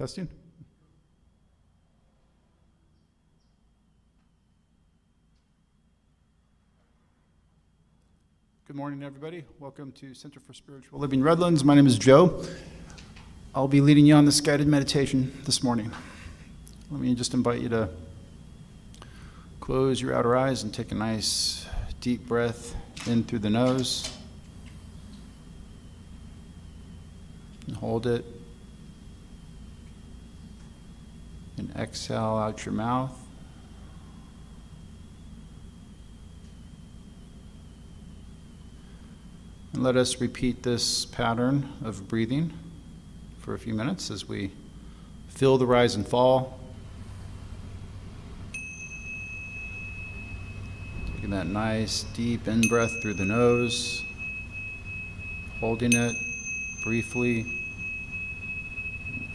Testing. Good morning, everybody. Welcome to Center for Spiritual Living Redlands. My name is Joe. I'll be leading you on this guided meditation this morning. Let me just invite you to close your outer eyes and take a nice deep breath in through the nose. And hold it. And exhale out your mouth. And let us repeat this pattern of breathing for a few minutes as we feel the rise and fall. Taking that nice deep in-breath through the nose, holding it briefly,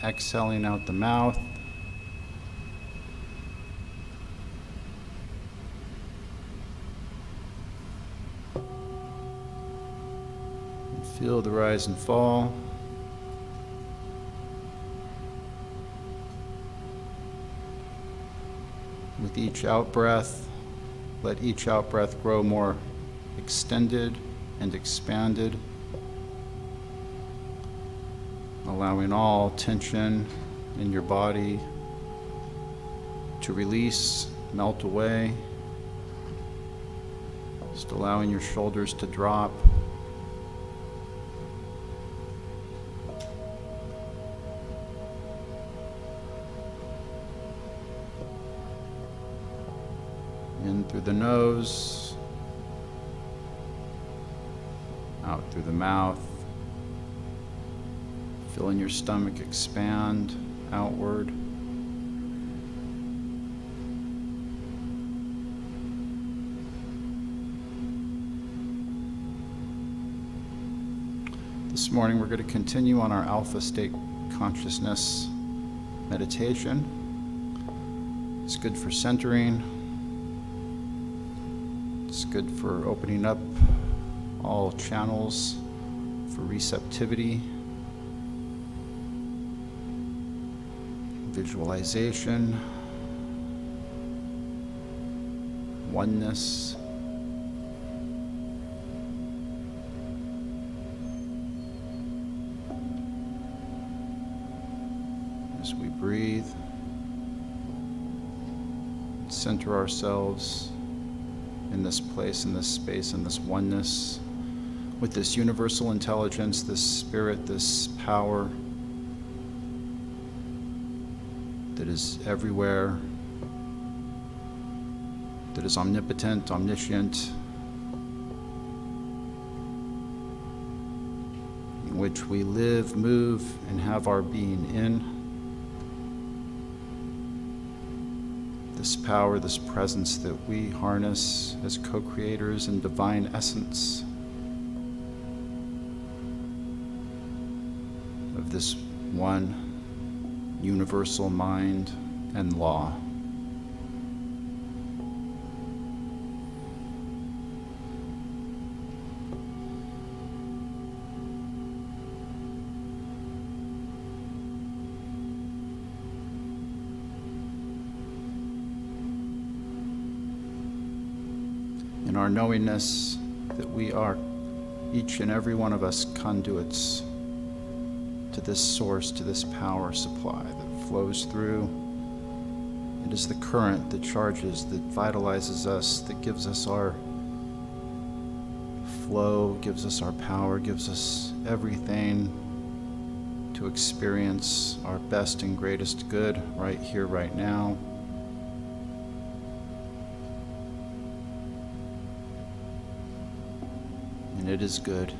exhaling out the mouth. Feel the rise and fall. With each out-breath, let each out-breath grow more extended and expanded, allowing all tension in your body to release, melt away, just allowing your shoulders to drop. In through the nose, out through the mouth, feeling your stomach expand outward. This morning we're going to continue on our alpha state consciousness meditation. It's good for centering. It's good for opening up all channels for receptivity, visualization, oneness. As we breathe, center ourselves in this place, in this space, in this oneness, with this universal intelligence, this spirit, this power that is everywhere, that is omnipotent, omniscient, in which we live, move, and have our being in. This power, this presence that we harness as co-creators in divine essence of this one universal mind and law. In our knowingness that we are, each and every one of us, conduits to this source, to this power supply that flows through. It is the current that charges, that vitalizes us, that gives us our flow, gives us our power, gives us everything to experience our best and greatest good right here, right now. And it is good.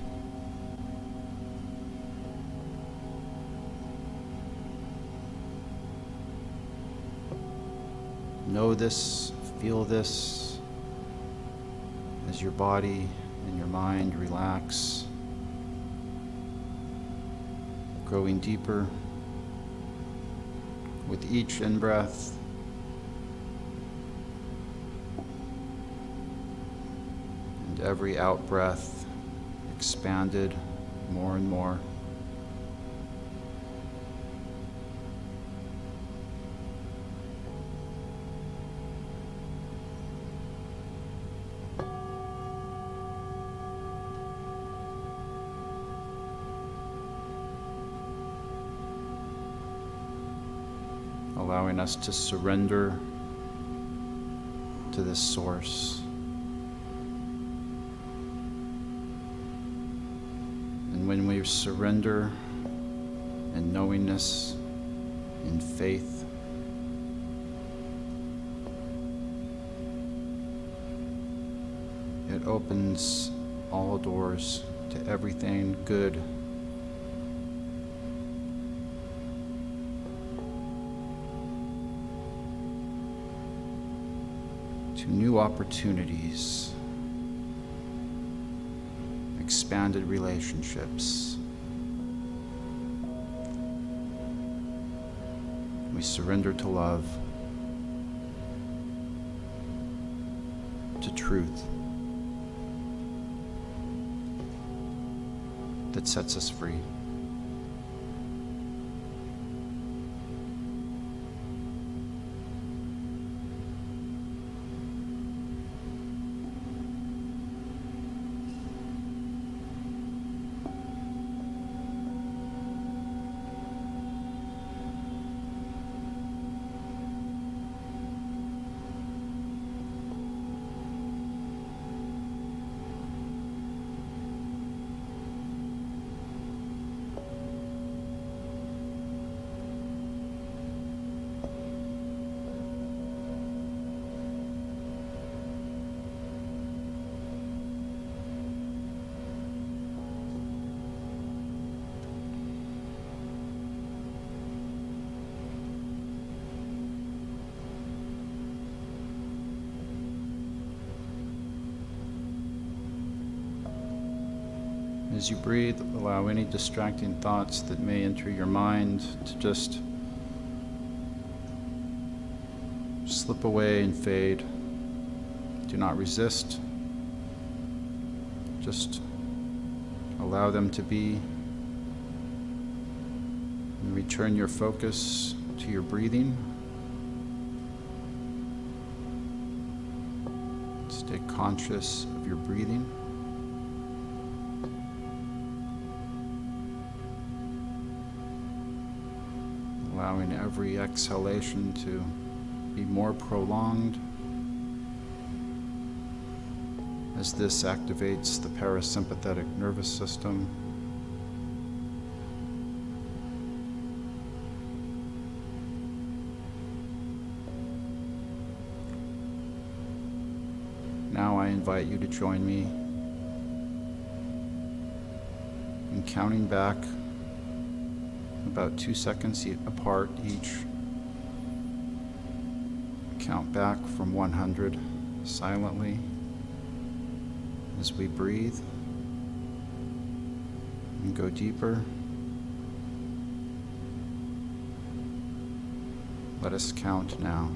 Know this, feel this as your body and your mind relax, growing deeper with each in-breath. And every out-breath expanded more and more. allowing us to surrender to this source. And when we surrender in knowingness, in faith, it opens all doors to everything good, to new opportunities, expanded relationships. We surrender to love, to truth that sets us free. As you breathe, allow any distracting thoughts that may enter your mind to just slip away and fade. Do not resist. Just allow them to be, and return your focus to your breathing. Stay conscious of your breathing. Allowing every exhalation to be more prolonged as this activates the parasympathetic nervous system. Now I invite you to join me in counting back about 2 seconds apart each. Count back from 100 silently as we breathe and go deeper. Let us count now.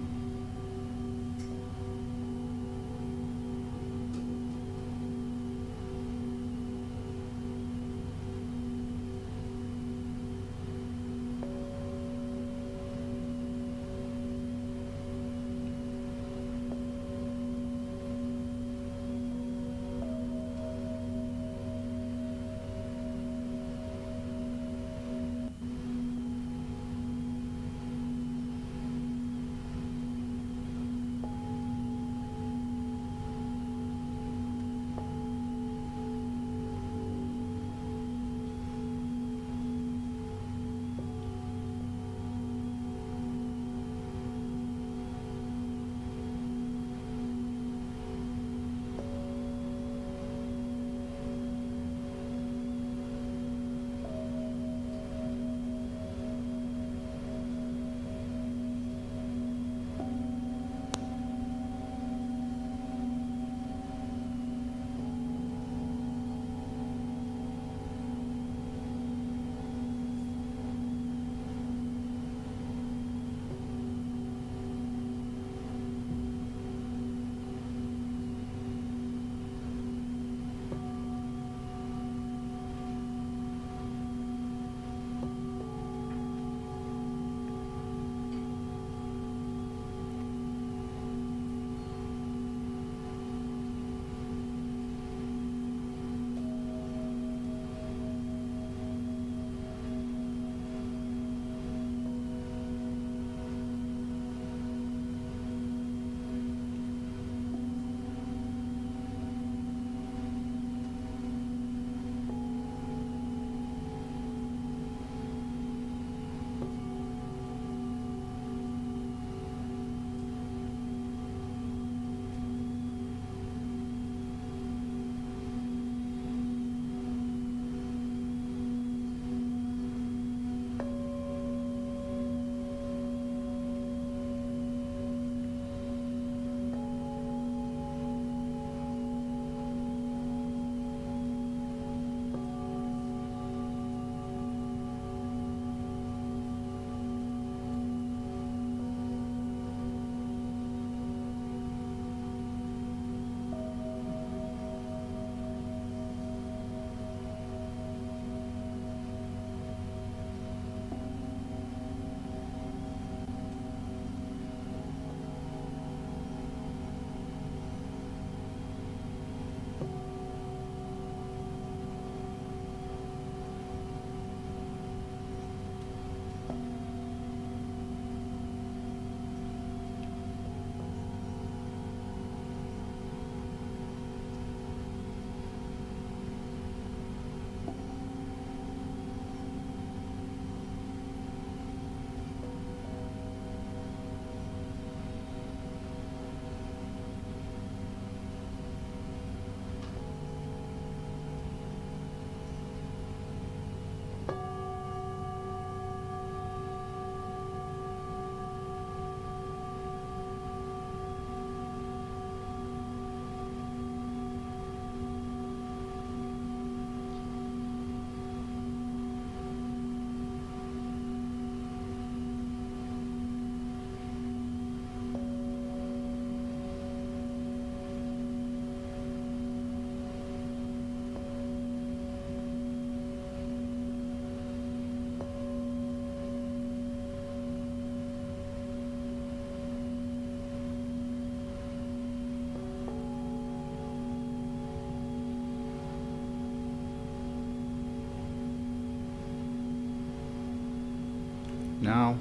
Now,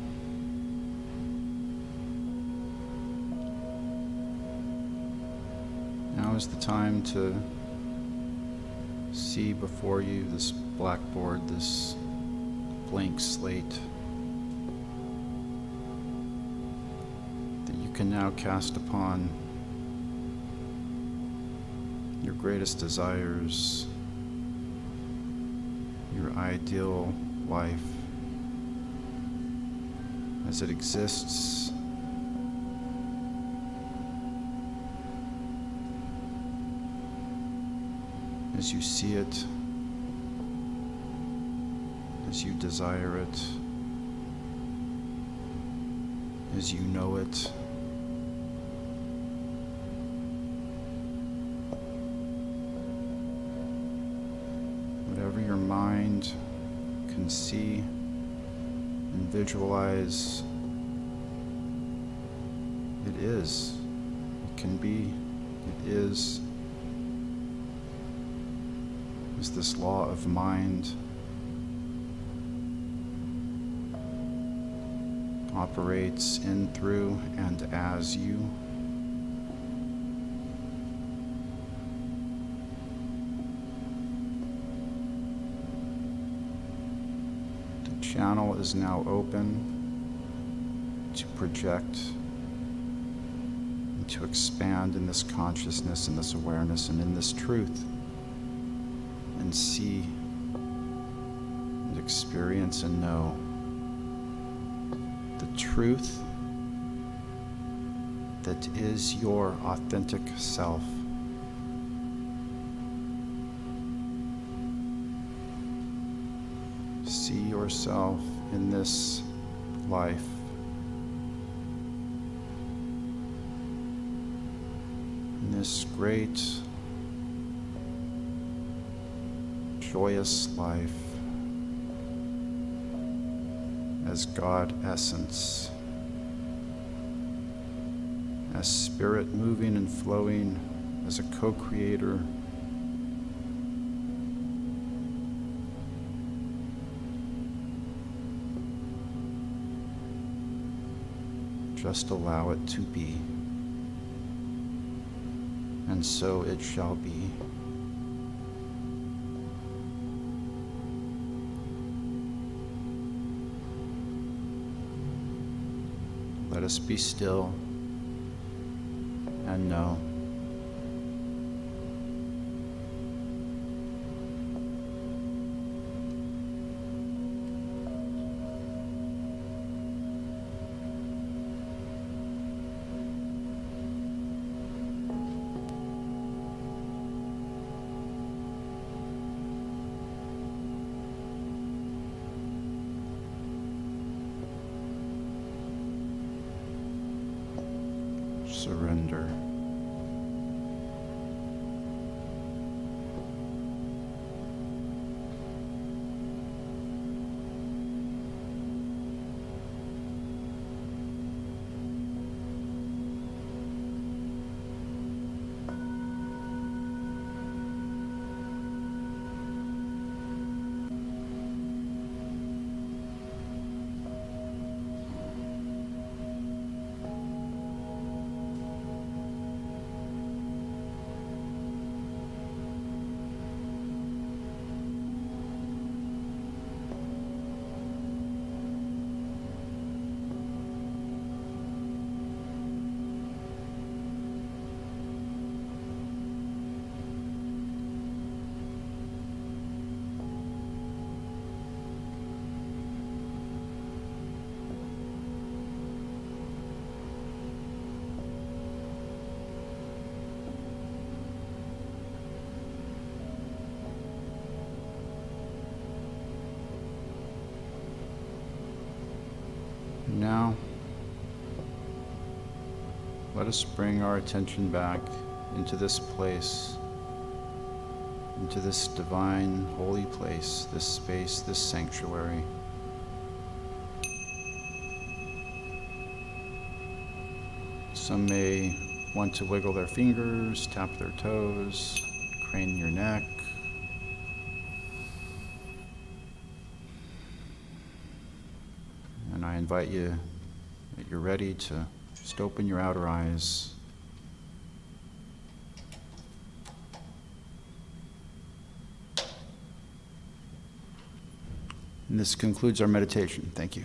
now is the time to see before you this blackboard, this blank slate that you can now cast upon your greatest desires, your ideal life as it exists, as you see it, as you desire it, as you know it. Whatever your mind can see and visualize, it is, it can be, it is this law of mind operates in, through, and as you. The channel is now open to project and to expand in this consciousness, in this awareness, and in this truth, and see and experience and know the truth that is your authentic self. See yourself in this life in this great joyous life as God essence, as spirit moving and flowing, as a co-creator, just allow it to be, and so it shall be. Let us be still and know. Surrender. Now, let us bring our attention back into this place, into this divine, holy place, this space, this sanctuary. Some may want to wiggle their fingers, tap their toes, crane your neck. And I invite you, that you're ready to just open your outer eyes. And this concludes our meditation. Thank you.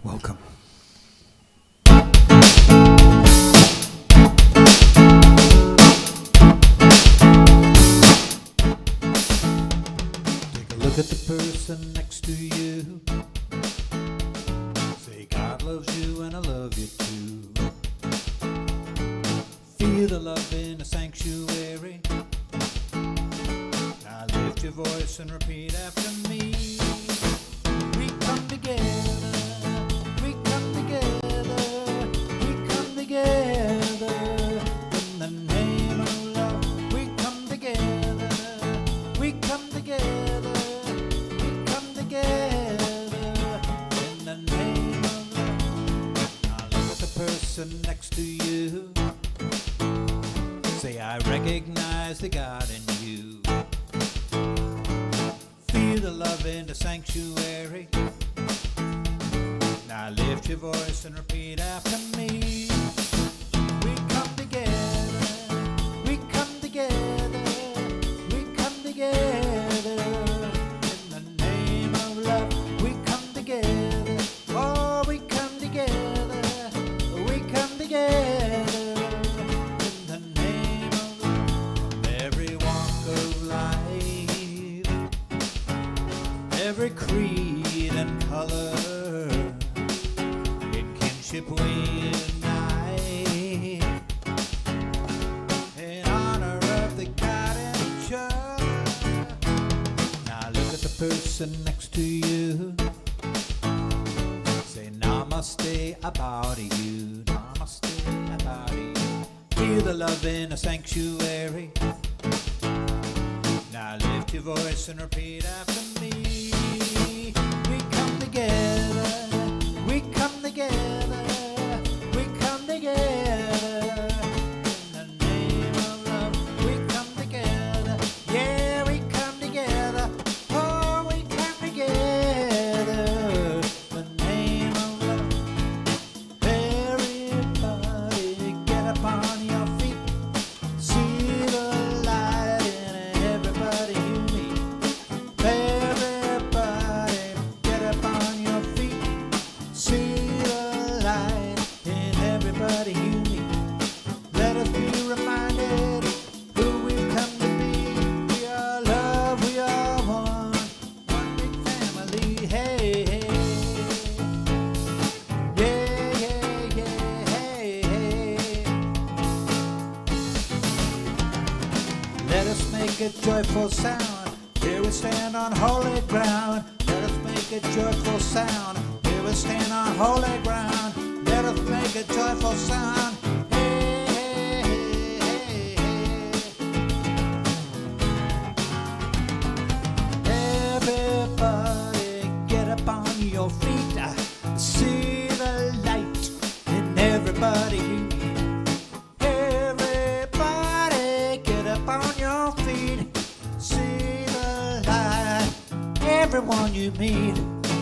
Welcome. Take a look at the person next to you. Say, God loves you and I love you too. Feel the love in the sanctuary. Now lift your voice and repeat after me. We come together, we come together, we come together. In the name of love, we come together, we come together, we come together. In the name of love. Now look at the person next to you. Say, I recognize the God in you. Feel the love in the sanctuary. Now lift your voice and repeat after me. We come together, we come together, we come together. In the name of love, we come together. Oh, we come together, we come together. In the name of love, every walk of life, every creed and color, in kinship we unite, in honor of the God and each other. Now look at the person next to you. Say, namaste, I bow to you. Namaste, I bow to you. Feel the love in a sanctuary. Now lift your voice and repeat after me. We come together, we come together, we come together. In the name of love, we come together. Yeah, we come together. Oh, we come together. The name of love. Everybody get up on your feet. See the light in everybody you meet. Everybody get up on your feet. See the light in everybody you meet. Let us be reminded who we've come to be. We are love, we are one big family. Hey, hey. Yeah, yeah, yeah, hey, hey. Let us make a joyful sound. Here we stand on holy ground. Let us make a joyful sound. Here we stand on holy ground. Let us make a joyful sound. Hey, hey, hey, hey, hey. Everybody get up on your feet. See the light in everybody you meet. Everybody get up on your feet. See the light, everyone you meet.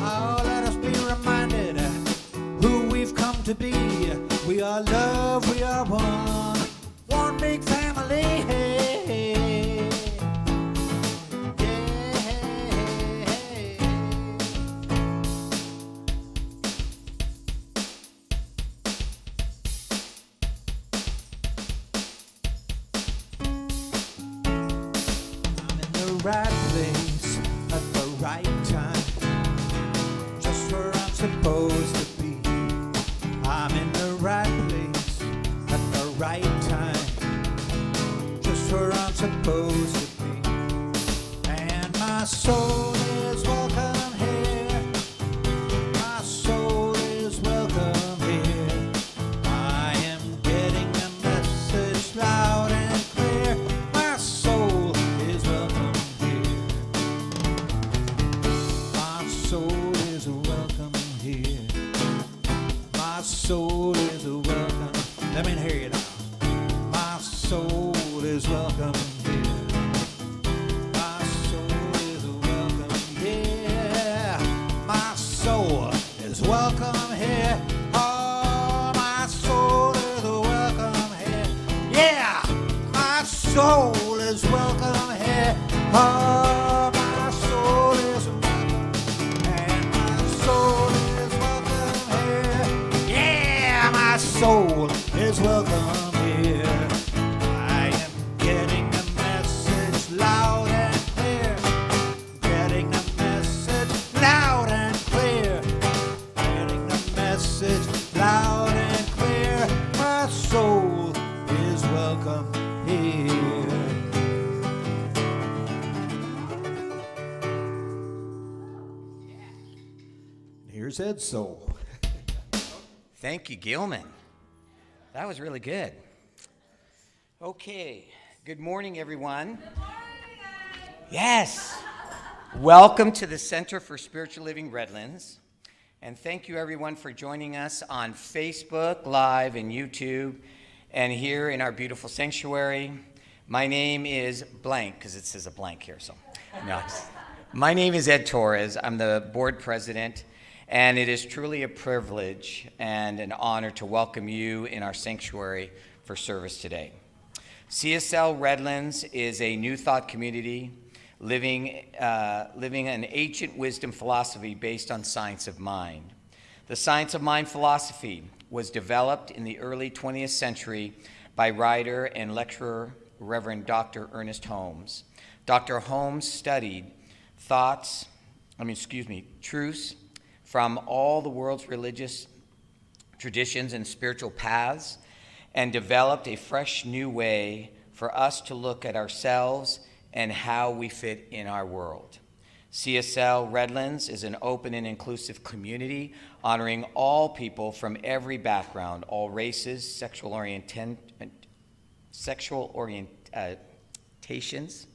Oh, let us be reminded who we've come to be. We are love, we are one big family. Hey, hey. Yeah, hey, hey. I'm in the right place at the right time, just where I'm supposed to be. I'm in the right place at the right time, just where I'm supposed to be. And my soul is welcome here. welcome here. Oh, my soul is welcome here. Yeah, my soul is welcome here. Oh, my soul is welcome. And my soul is welcome here. Yeah, my soul is welcome here. I am getting the message loud and clear. Getting the message loud and clear. Getting the message loud and clear. My soul is welcome here. Here's Ed's soul. Thank you, Gilman. That was really good. Okay, good morning, everyone. Good morning, guys. Yes. Welcome to the Center for Spiritual Living Redlands. And thank you, everyone, for joining us on Facebook Live and YouTube and here in our beautiful sanctuary. My name is blank, because it says a blank here, so. No. My name is Ed Torres. I'm the board president. And it is truly a privilege and an honor to welcome you in our sanctuary for service today. CSL Redlands is a new thought community living an ancient wisdom philosophy based on science of mind. The science of mind philosophy was developed in the early 20th century by writer and lecturer Reverend Dr. Ernest Holmes. Dr. Holmes studied truths from all the world's religious traditions and spiritual paths, and developed a fresh new way for us to look at ourselves and how we fit in our world. CSL Redlands is an open and inclusive community honoring all people from every background, all races, sexual orientations,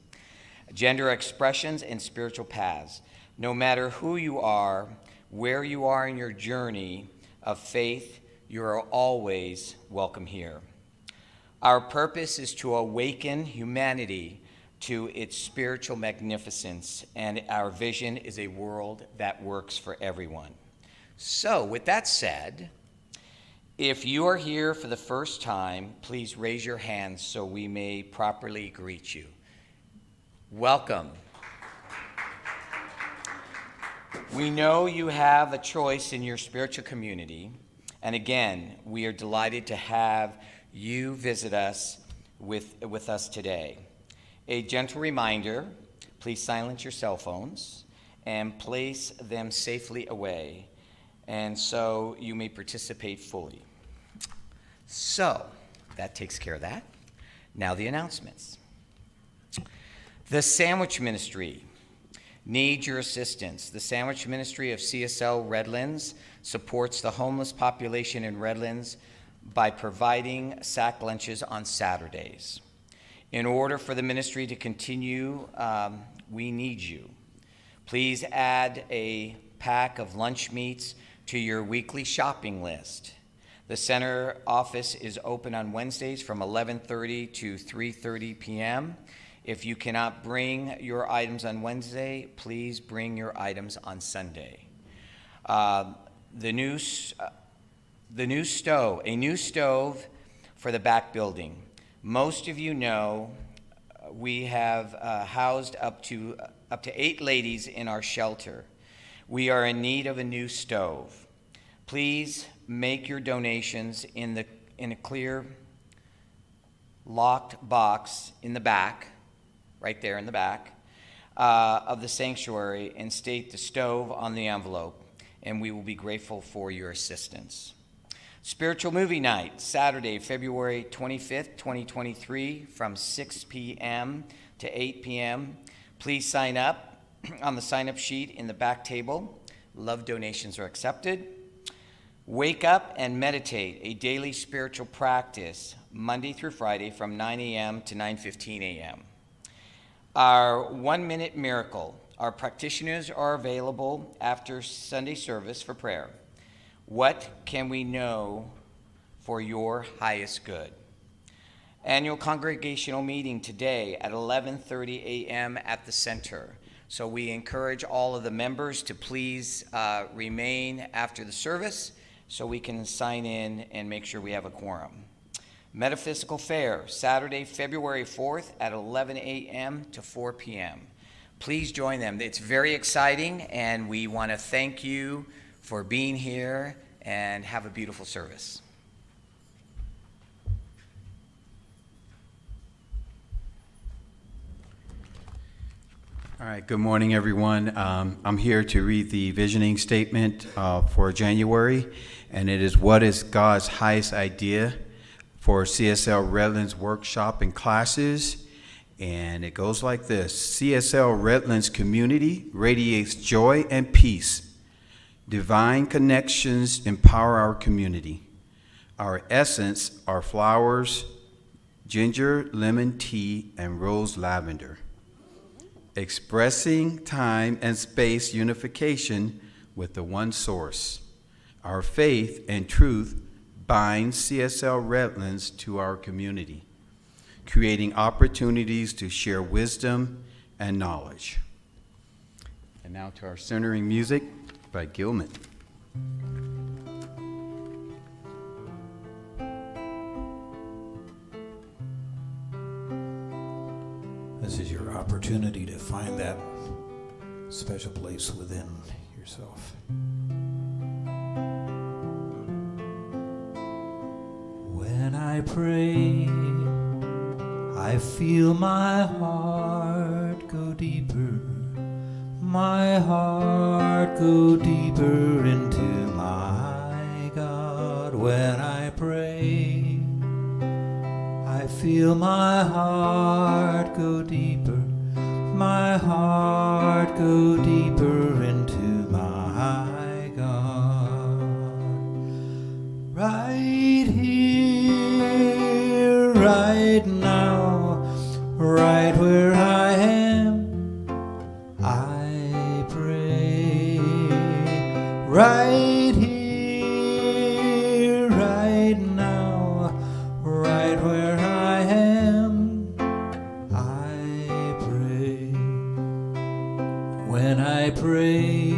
gender expressions, and spiritual paths. No matter who you are, where you are in your journey of faith, you are always welcome here. Our purpose is to awaken humanity to its spiritual magnificence, and our vision is a world that works for everyone. So, with that said, if you are here for the first time, please raise your hand so we may properly greet you. Welcome. We know you have a choice in your spiritual community, and again, we are delighted to have you visit us with us today. A gentle reminder, please silence your cell phones and place them safely away, and so you may participate fully. So, that takes care of that. Now the announcements. The Sandwich Ministry needs your assistance. The Sandwich Ministry of CSL Redlands supports the homeless population in Redlands by providing sack lunches on Saturdays. In order for the ministry to continue, we need you. Please add a pack of lunch meats to your weekly shopping list. The center office is open on Wednesdays from 11:30 to 3:30 p.m. If you cannot bring your items on Wednesday, please bring your items on Sunday. A new stove for the back building. Most of you know we have housed up to 8 ladies in our shelter. We are in need of a new stove. Please make your donations in a clear locked box in the back, right there in the back of the sanctuary, and state the stove on the envelope, and we will be grateful for your assistance. Spiritual Movie Night, Saturday, February 25th, 2023, from 6 p.m. to 8 p.m. Please sign up on the sign-up sheet in the back table. Love donations are accepted. Wake Up and Meditate, a daily spiritual practice, Monday through Friday from 9 a.m. to 9:15 a.m. Our 1-minute miracle. Our practitioners are available after Sunday service for prayer. What can we know for your highest good? Annual congregational meeting today at 11:30 a.m. at the center. So we encourage all of the members to please remain after the service so we can sign in and make sure we have a quorum. Metaphysical Fair, Saturday, February 4th at 11 a.m. to 4 p.m. Please join them. It's very exciting, and we want to thank you for being here, and have a beautiful service. All right, good morning, everyone. I'm here to read the visioning statement for January, and it is, what is God's highest idea for CSL Redlands workshop and classes? And it goes like this: CSL Redlands community radiates joy and peace. Divine connections empower our community. Our essence are flowers, ginger, lemon tea, and rose lavender. Expressing time and space unification with the one source. Our faith and truth binds CSL Redlands to our community, creating opportunities to share wisdom and knowledge. And now to our centering music by Gilman. This is your opportunity to find that special place within yourself. When I pray, I feel my heart go deeper. My heart go deeper into my God. When I pray, I feel my heart go deeper. My heart go deeper into my God. Right here, right now, right where I am, I pray. Right here, right now, right where I am, I pray. When I pray,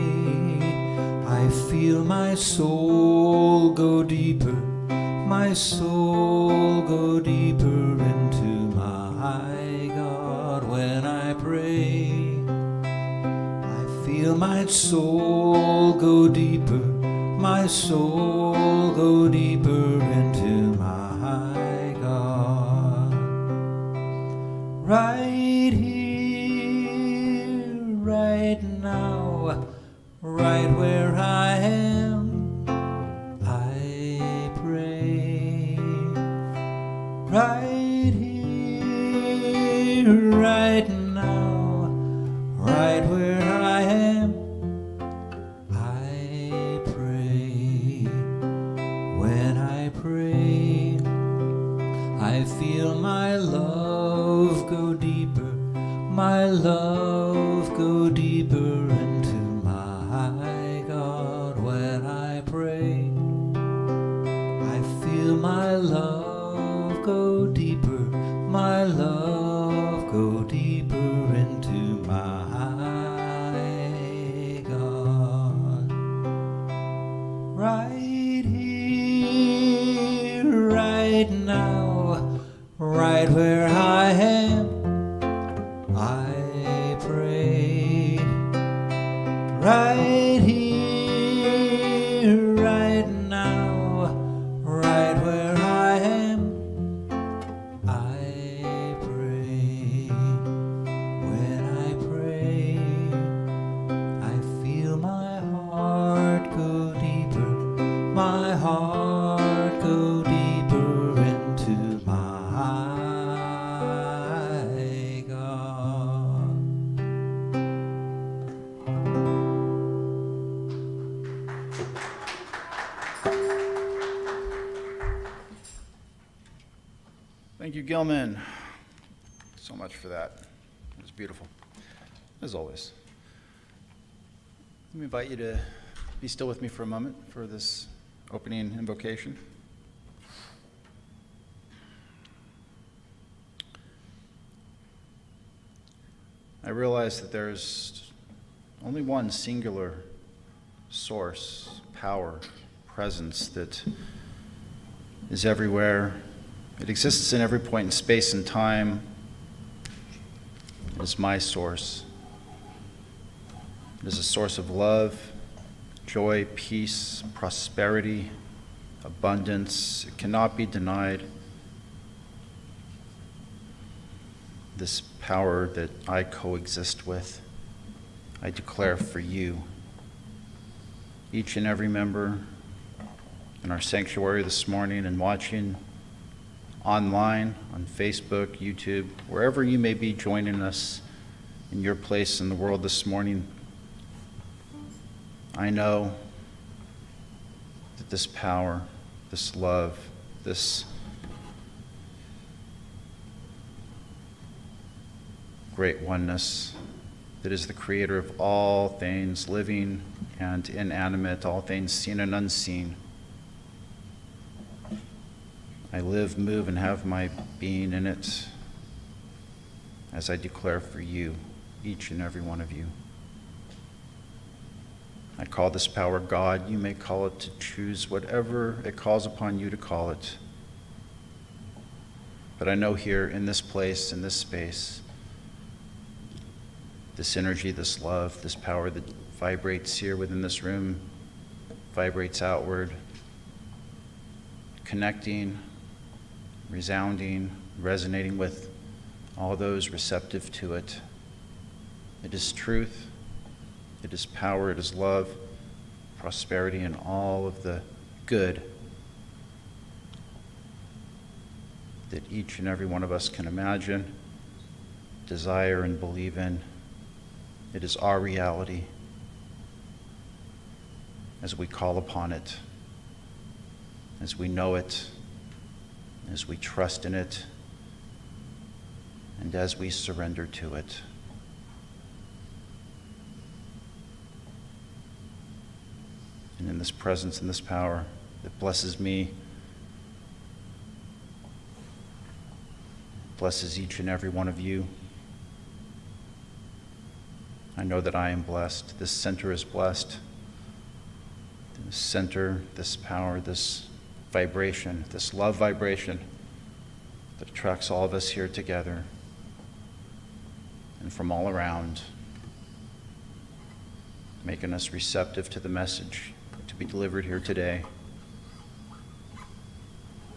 I feel my soul go deeper. My soul go deeper into my God. When I pray, I feel my soul go deeper. My soul go deeper into my God. Right here, right now, right where I am, I pray. Right here, right now, right where I am, I pray. When I pray, I feel my love go deeper. My love go deeper into my God. When I pray, I feel my love go deeper. My love go deeper into my God. Right here, right now, right where I am, I pray. Right here, right now, right where I am, I pray. When I pray, I feel my heart go deeper. My heart go deeper into my God. Thank you, Gilman, so much for that. It was beautiful, as always. Let me invite you to be still with me for a moment for this opening invocation. I realize that there's only one singular source, power, presence that is everywhere. It exists in every point in space and time. It is my source. It is a source of love, joy, peace, prosperity, abundance. It cannot be denied. This power that I coexist with, I declare for you, each and every member in our sanctuary this morning and watching online, on Facebook, YouTube, wherever you may be joining us in your place in the world this morning. I know that this power, this love, this great oneness that is the creator of all things living and inanimate, all things seen and unseen. I live, move, and have my being in it as I declare for you, each and every one of you. I call this power God. You may call it to choose whatever it calls upon you to call it. But I know here in this place, in this space, this energy, this love, this power that vibrates here within this room, vibrates outward, connecting, resounding, resonating with all those receptive to it. It is truth, it is power, it is love, prosperity, and all of the good that each and every one of us can imagine, desire, and believe in. It is our reality as we call upon it, as we know it, as we trust in it, and as we surrender to it. And in this presence and this power that blesses me, blesses each and every one of you, I know that I am blessed. This center is blessed. This center, this power, this vibration, this love vibration that attracts all of us here together and from all around, making us receptive to the message to be delivered here today.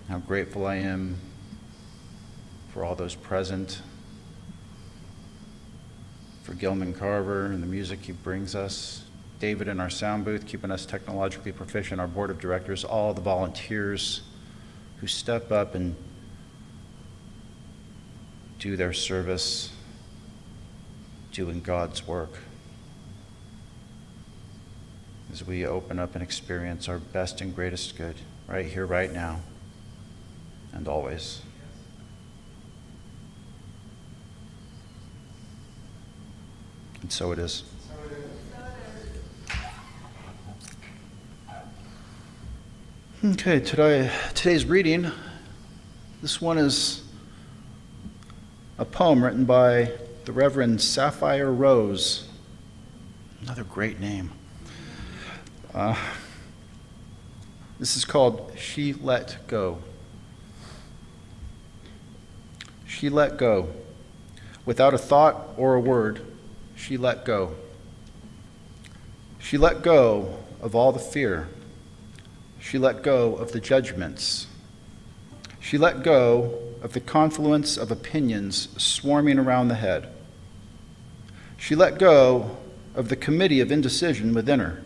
How grateful I am for all those present, for Gilman Carver and the music he brings us, David in our sound booth, keeping us technologically proficient, our board of directors, all the volunteers who step up and do their service, doing God's work, as we open up and experience our best and greatest good right here, right now, and always. And so it is. Okay, today's reading, this one is a poem written by the Reverend Sapphire Rose. Another great name. This is called She Let Go. She let go. Without a thought or a word, she let go. She let go of all the fear. She let go of the judgments. She let go of the confluence of opinions swarming around the head. She let go of the committee of indecision within her.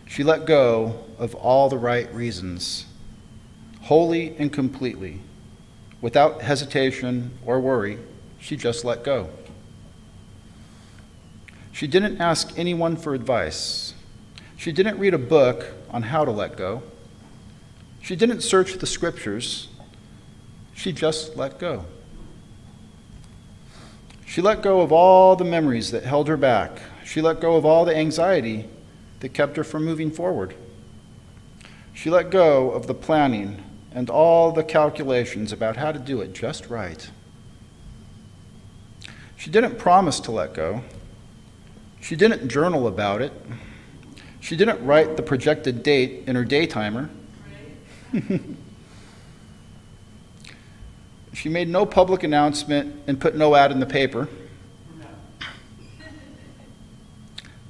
She let go of all the right reasons, wholly and completely, without hesitation or worry. She just let go. She didn't ask anyone for advice. She didn't read a book on how to let go. She didn't search the scriptures. She just let go. She let go of all the memories that held her back. She let go of all the anxiety that kept her from moving forward. She let go of the planning and all the calculations about how to do it just right. She didn't promise to let go. She didn't journal about it. She didn't write the projected date in her daytimer. She made no public announcement and put no ad in the paper.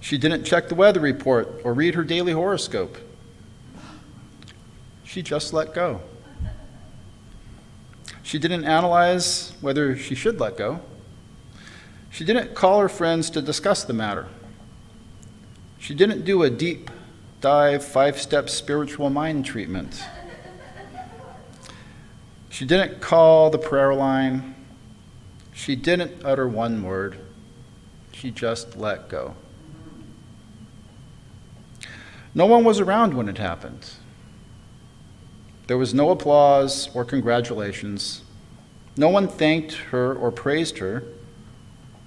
She didn't check the weather report or read her daily horoscope. She just let go. She didn't analyze whether she should let go. She didn't call her friends to discuss the matter. She didn't do a deep dive 5-step spiritual mind treatment. She didn't call the prayer line. She didn't utter one word. She just let go. No one was around when it happened. There was no applause or congratulations. No one thanked her or praised her.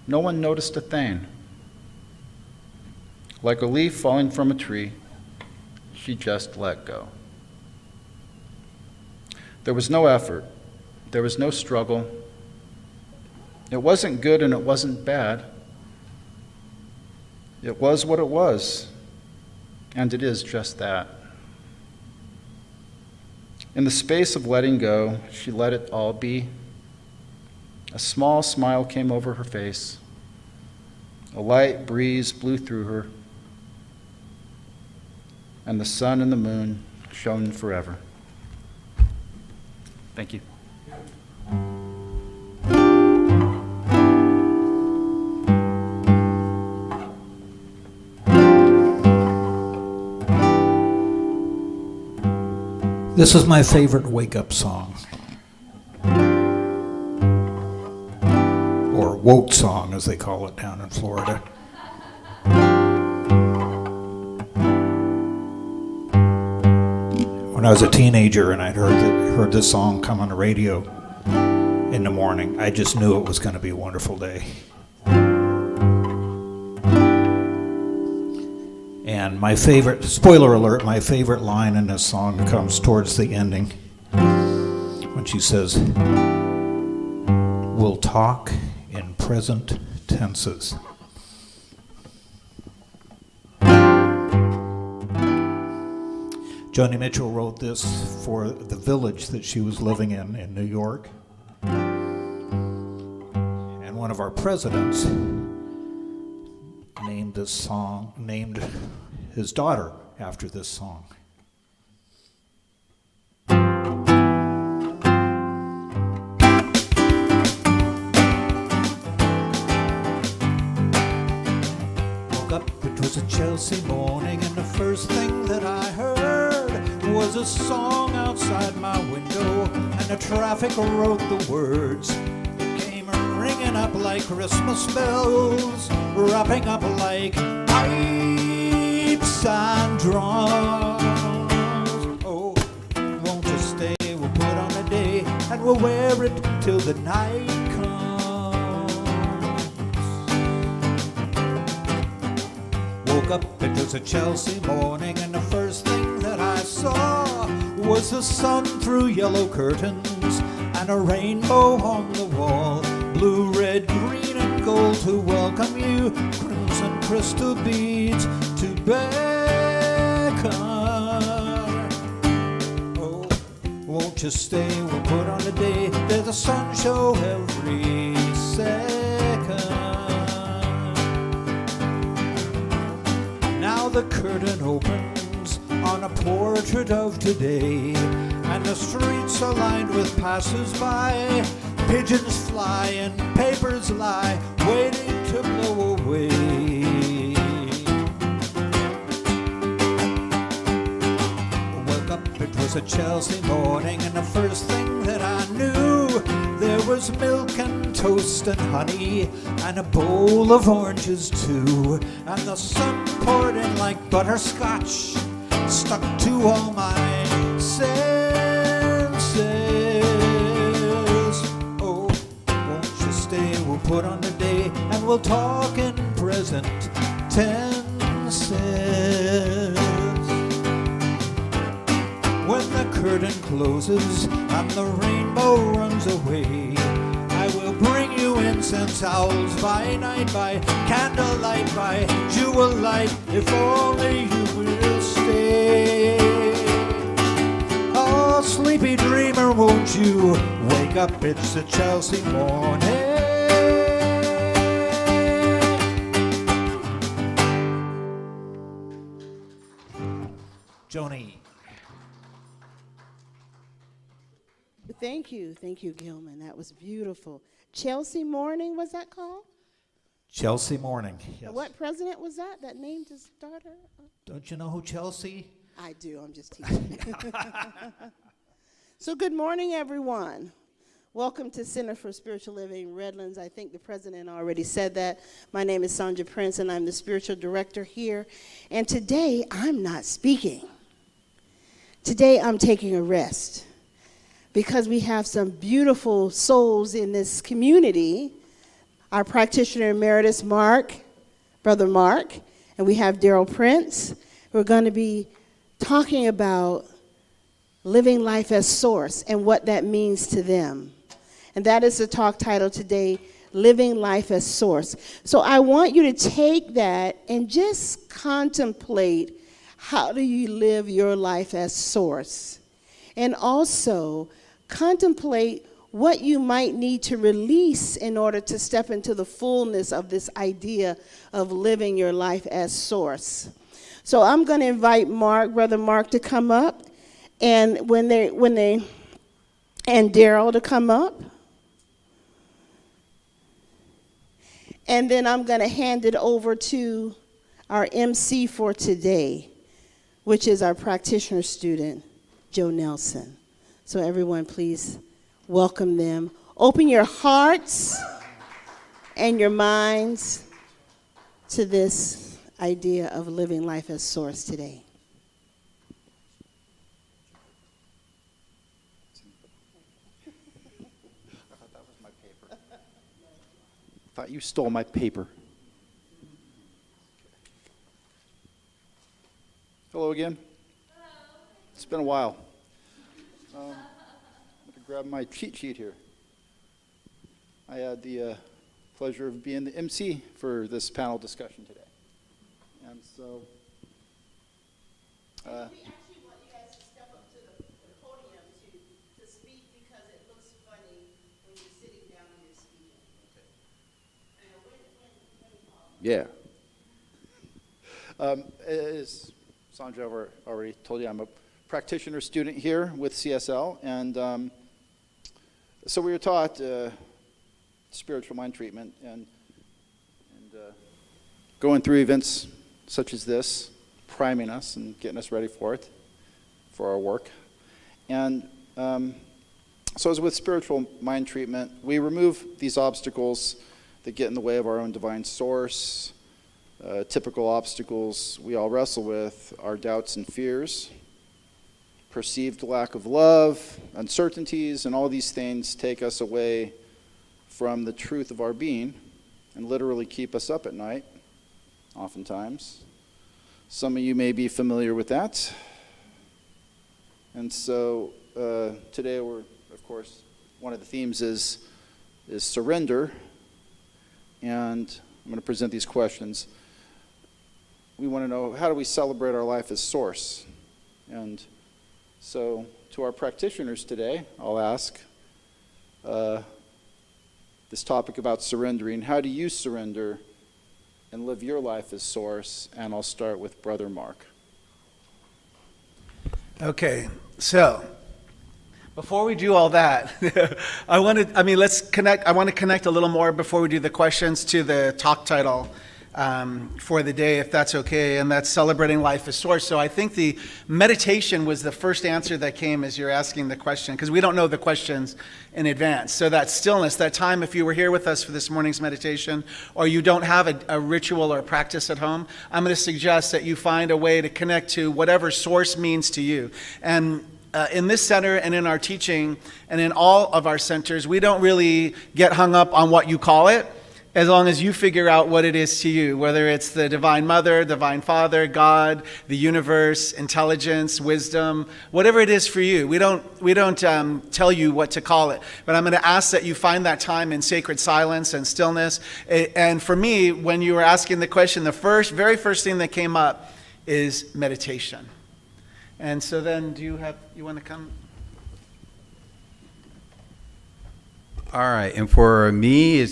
No one noticed a thing. Like a leaf falling from a tree, she just let go. There was no effort. There was no struggle. It wasn't good and it wasn't bad. It was what it was, and it is just that. In the space of letting go, she let it all be. A small smile came over her face. A light breeze blew through her, and the sun and the moon shone forever. Thank you. This is my favorite wake-up song. Or woke song, as they call it down in Florida. When I was a teenager and I'd heard this song come on the radio in the morning, I just knew it was going to be a wonderful day. And my favorite, spoiler alert, my favorite line in this song comes towards the ending when she says, "We'll talk in present tenses." Joni Mitchell wrote this for the village that she was living in New York. And one of our presidents named his daughter after this song. Woke up, it was a Chelsea morning, and the first thing that I heard was a song outside my window, and the traffic wrote the words. It came ringing up like Christmas bells, wrapping up like pipes and drums. Oh, won't you stay? We'll put on a day, and we'll wear it till the night comes. Woke up, it was a Chelsea morning, and the first thing that I saw was the sun through yellow curtains and a rainbow on the wall. Blue, red, green, and gold to welcome you, crimson crystal beads to beckon. Oh, won't you stay? We'll put on a day. There's a sun show every second. Now the curtain opens on a portrait of today, and the streets are lined with passers-by. Pigeons fly and papers lie, waiting to blow away. Woke up, it was a Chelsea morning, and the first thing that I knew, there was milk and toast and honey, and a bowl of oranges too. And the sun poured in like butterscotch, stuck to all my senses. Oh, won't you stay? We'll put on a day, and we'll talk in present tenses. When the curtain closes and the rainbow runs away, I will bring you incense owls by night, by candlelight, by jewel light, if only you will stay. Oh, sleepy dreamer, won't you wake up? It's a Chelsea morning. Joni. Thank you, Gilman. That was beautiful. Chelsea Morning, was that called? Chelsea morning. Yes. What president was that? That name to start her? Don't you know who Chelsea? I do. I'm just teasing. So good morning, everyone. Welcome to Center for Spiritual Living Redlands. I think the president already said that. My name is Darryl Prince, and I'm the spiritual director here. And today, I'm not speaking. Today, I'm taking a rest because we have some beautiful souls in this community. Our Practitioner Emeritus, Brother Mark, and we have Darryl Prince. We're going to be talking about living life as source and what that means to them. And that is the talk title today, Living Life as Source. So I want you to take that and just contemplate, how do you live your life as source? And also contemplate what you might need to release in order to step into the fullness of this idea of living your life as source. So I'm going to invite Brother Mark to come up, and and Darryl to come up. And then I'm going to hand it over to our MC for today, which is our practitioner student, Joe Nelson. So everyone, please welcome them. Open your hearts and your minds to this idea of living life as source today. Thought you stole my paper. Hello again. Hello. It's been a while. I'm going to grab my cheat sheet here. I had the pleasure of being the MC for this panel discussion today. And so... we actually want you guys to step up to the podium to speak, because it looks funny when you're sitting down and you're speaking. Yeah. As Sandra already told you, I'm a practitioner student here with CSL, and so we were taught spiritual mind treatment and going through events such as this, priming us and getting us ready for it, for our work. And so as with spiritual mind treatment, we remove these obstacles that get in the way of our own divine source. Typical obstacles we all wrestle with are doubts and fears, perceived lack of love, uncertainties, and all these things take us away from the truth of our being and literally keep us up at night, oftentimes. Some of you may be familiar with that. And so today we're, of course, one of the themes is surrender. And I'm going to present these questions. We want to know, how do we celebrate our life as source? And so to our practitioners today, I'll ask this topic about surrendering. How do you surrender and live your life as source? And I'll start with Brother Mark. Okay, so before we do all that, I want to connect a little more before we do the questions to the talk title for the day, if that's okay, and that's celebrating life as source. So I think the meditation was the first answer that came as you're asking the question, because we don't know the questions in advance. So that stillness, that time, if you were here with us for this morning's meditation, or you don't have a ritual or a practice at home, I'm going to suggest that you find a way to connect to whatever source means to you. And in this center and in our teaching and in all of our centers, we don't really get hung up on what you call it. as long as you figure out what it is to you, whether it's the Divine Mother, Divine Father, God, the universe, intelligence, wisdom, whatever it is for you. We don't tell you what to call it, but I'm going to ask that you find that time in sacred silence and stillness. And for me, when you were asking the question, the very first thing that came up is meditation. And so then, you want to come? All right, and for me,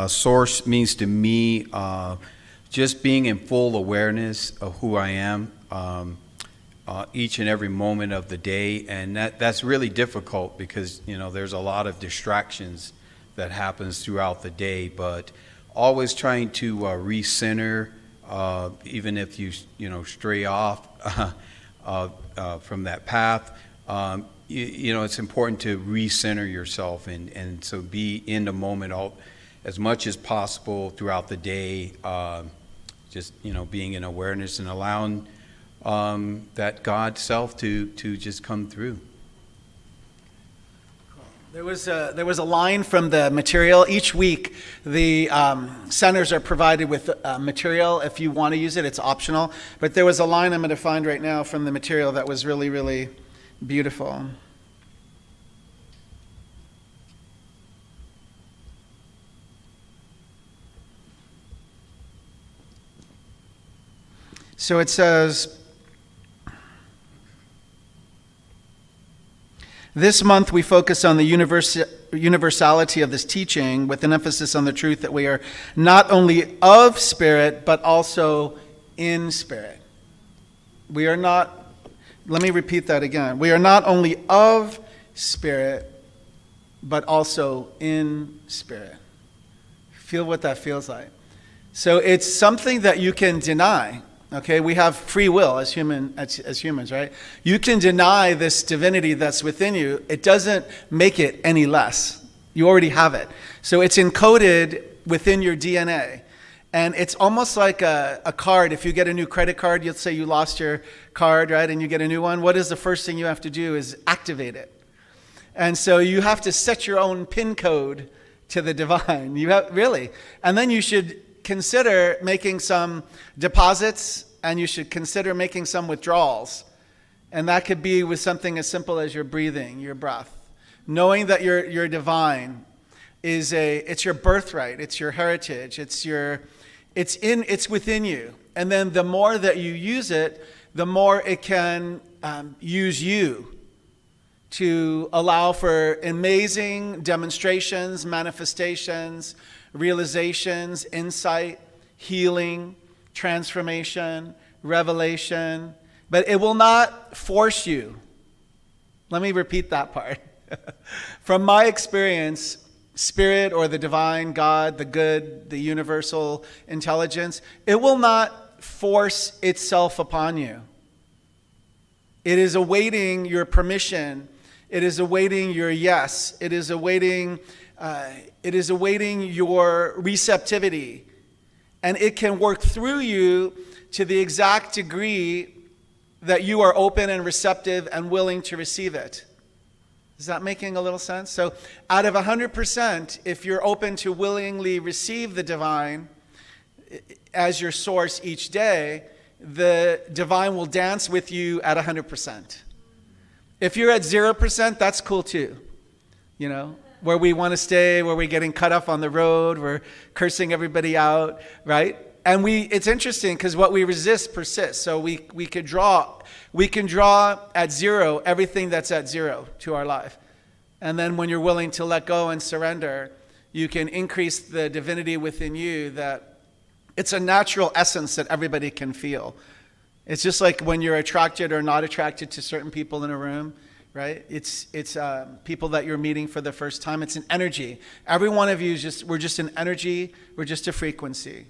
source means to me just being in full awareness of who I am each and every moment of the day, and that's really difficult because there's a lot of distractions that happens throughout the day, but always trying to recenter, even if you stray off from that path. It's important to recenter yourself and so be in the moment as much as possible throughout the day, just being in awareness and allowing that God self to just come through. There was a line from the material. Each week, the centers are provided with material. If you want to use it, it's optional. But there was a line I'm going to find right now from the material that was really, really beautiful. So it says, this month we focus on the universality of this teaching with an emphasis on the truth that we are not only of spirit, but also in spirit. We are not, let me repeat that again. We are not only of spirit, but also in spirit. Feel what that feels like. So it's something that you can deny. Okay, we have free will as humans, right? You can deny this divinity that's within you. It doesn't make it any less. You already have it. So it's encoded within your DNA. And it's almost like a card. If you get a new credit card, you'll say you lost your card, right? And you get a new one. What is the first thing you have to do is activate it. And so you have to set your own PIN code to the divine. Really. And then you should consider making some deposits, and you should consider making some withdrawals. And that could be with something as simple as your breathing, your breath. Knowing that you're divine it's your birthright, it's your heritage, it's within you. And then the more that you use it, the more it can use you to allow for amazing demonstrations, manifestations, realizations, insight, healing, transformation, revelation. But it will not force you. Let me repeat that part. From my experience, spirit or the divine God, the good, the universal intelligence, it will not force itself upon you. It is awaiting your permission. It is awaiting your yes. It is awaiting your receptivity. And it can work through you to the exact degree that you are open and receptive and willing to receive it. Is that making a little sense? So out of 100%, if you're open to willingly receive the divine as your source each day, the divine will dance with you at 100%. If you're at 0%, that's cool too. Where we want to stay, where we're getting cut off on the road, we're cursing everybody out, right? And it's interesting because what we resist persists. So we can draw at zero everything that's at zero to our life. And then when you're willing to let go and surrender, you can increase the divinity within you that it's a natural essence that everybody can feel. It's just like when you're attracted or not attracted to certain people in a room, right? It's people that you're meeting for the first time. It's an energy. Every one of you we're just an energy. We're just a frequency.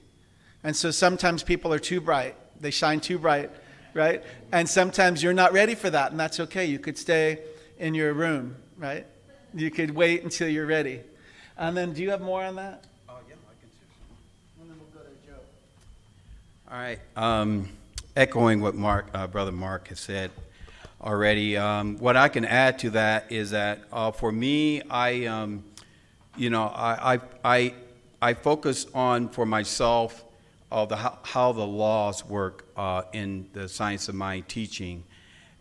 And so sometimes people are too bright. They shine too bright, right? And sometimes you're not ready for that, and that's okay. You could stay in your room, right? You could wait until you're ready. And then, do you have more on that? Oh, yeah, I can share some. And then we'll go to Joe. All right. Echoing what Brother Mark has said already, what I can add to that is that for me, I I focus on for myself how the laws work in the science of mind teaching.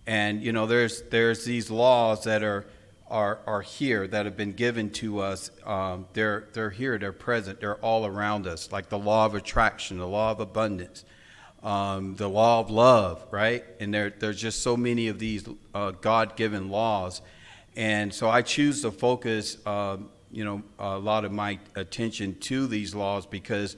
And there's these laws that are here, that have been given to us. They're here, they're present, they're all around us, like the law of attraction, the law of abundance, the law of love, right? And there's just so many of these God-given laws. And so I choose to focus a lot of my attention to these laws because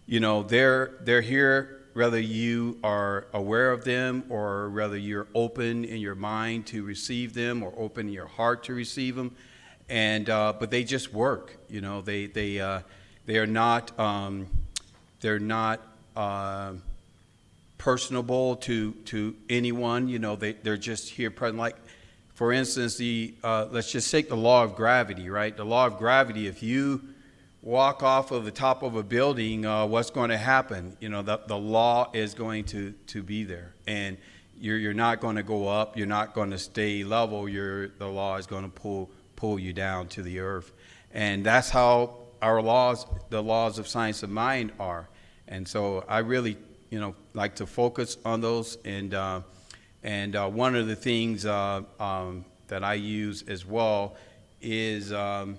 they're here whether you are aware of them or whether you're open in your mind to receive them or open in your heart to receive them. And but they just work. They are not personable to anyone. They're just here present. Like, for instance, let's just take the law of gravity, right? The law of gravity, if you walk off of the top of a building, what's going to happen? The law is going to be there, and you're not going to go up. You're not going to stay level. The law is going to pull you down to the earth, and that's how our laws, the laws of science of mind, are. And so I really, like to focus on those. And one of the things that I use as well is I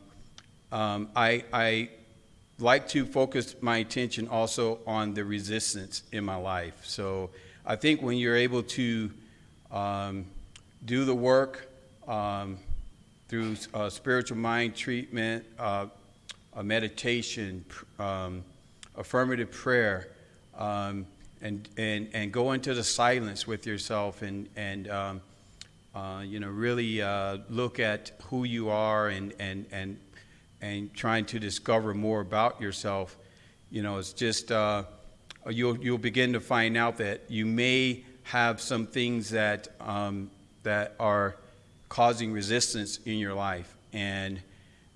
like to focus my attention also on the resistance in my life. So I think when you're able to do the work through spiritual mind treatment, a meditation, affirmative prayer, and go into the silence with yourself and really look at who you are and trying to discover more about yourself, it's just you'll begin to find out that you may have some things that are causing resistance in your life, and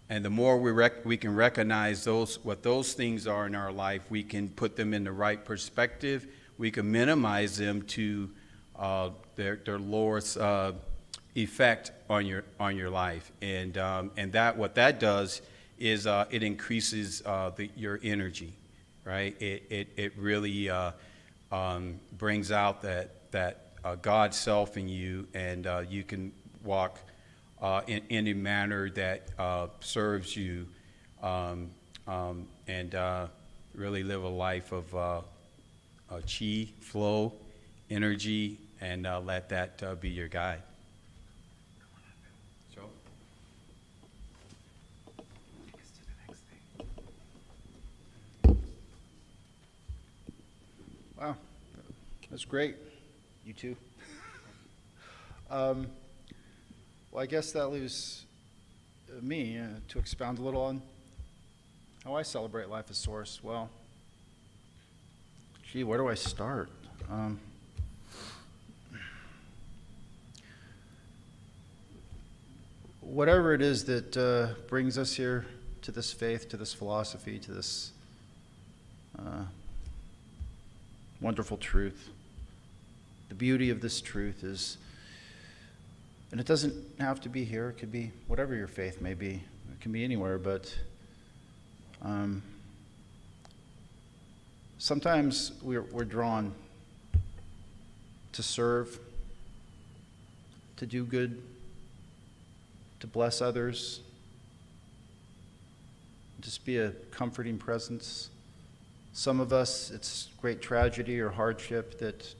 the more we can recognize what those things are in our life, we can put them in the right perspective. We can minimize them to their lowest effect on your life, and that what that does is it increases your energy, right? It really brings out that God self in you, and you can walk in a manner that serves you, and really live a life of chi, flow, energy, and let that be your guide. So. Wow, that's great. You too. Well, I guess that leaves me to expound a little on how I celebrate life as Source. Well, gee, where do I start? Whatever it is that brings us here to this faith, to this philosophy, to this wonderful truth. The beauty of this truth is, and it doesn't have to be here, it could be whatever your faith may be. It can be anywhere, but sometimes we're drawn to serve, to do good, to bless others, just be a comforting presence. Some of us, it's great tragedy or hardship that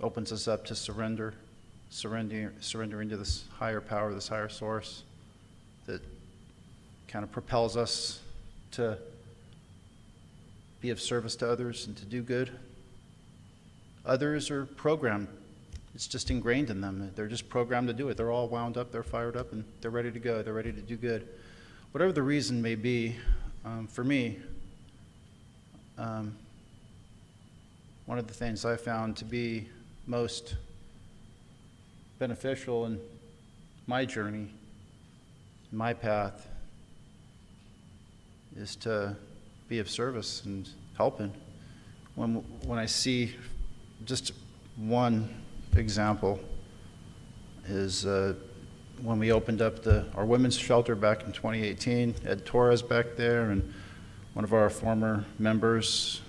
opens us up to surrendering to this higher power, this higher source that kind of propels us to be of service to others and to do good. Others are programmed. It's just ingrained in them. They're just programmed to do it. They're all wound up, they're fired up, and they're ready to go. They're ready to do good. Whatever the reason may be, for me, one of the things I found to be most beneficial in my journey, my path, is to be of service and helping. When I see just one example is when we opened up our women's shelter back in 2018, Ed Torres back there, and one of our former members,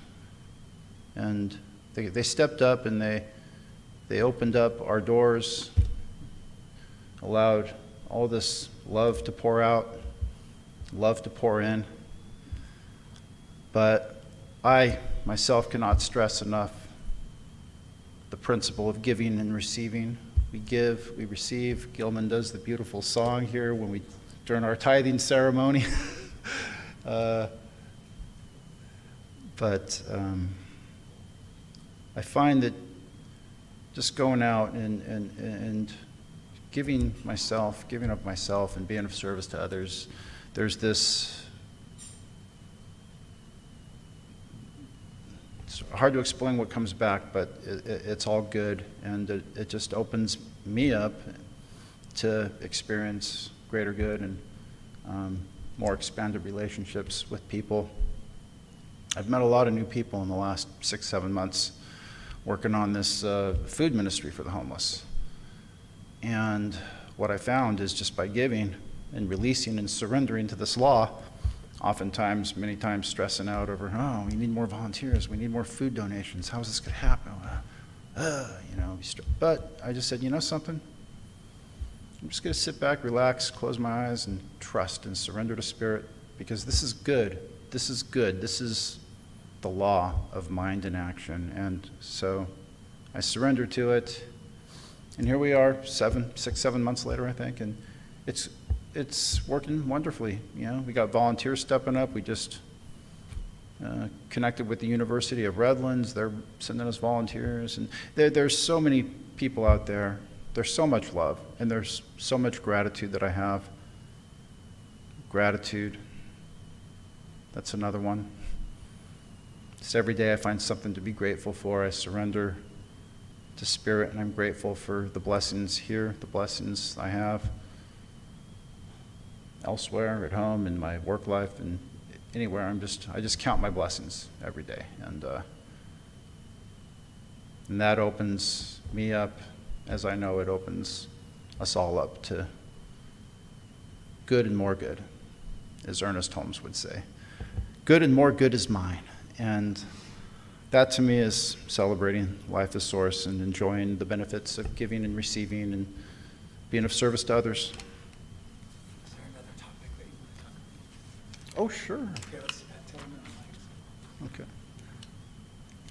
and they stepped up and they opened up our doors, allowed all this love to pour out, love to pour in. But I myself cannot stress enough the principle of giving and receiving. We give, we receive. Gilman does the beautiful song here during our tithing ceremony. But I find that just going out and giving up myself and being of service to others, there's this, it's hard to explain what comes back, but it's all good, and it just opens me up to experience greater good and more expanded relationships with people. I've met a lot of new people in the last 6-7 months working on this food ministry for the homeless. And what I found is just by giving and releasing and surrendering to this law, oftentimes, many times stressing out over, oh, we need more volunteers, we need more food donations, how is this going to happen? But I just said, you know something? I'm just going to sit back, relax, close my eyes, and trust and surrender to Spirit, because this is good. This is good. This is the law of mind and action. And so I surrendered to it. And here we are, 6-7 months later, I think, and it's working wonderfully. We got volunteers stepping up. We just connected with the University of Redlands. They're sending us volunteers, and there's so many people out there. There's so much love, and there's so much gratitude that I have. Gratitude. That's another one. Just every day I find something to be grateful for. I surrender to Spirit, and I'm grateful for the blessings here, the blessings I have elsewhere, at home, in my work life, and anywhere. I just count my blessings every day, and that opens me up, as I know it opens us all up to good and more good, as Ernest Holmes would say. Good and more good is mine. And that to me is celebrating life as source and enjoying the benefits of giving and receiving and being of service to others. Is there another topic that you want to talk about? Oh, sure. Okay, let's tell them in the mic. Okay.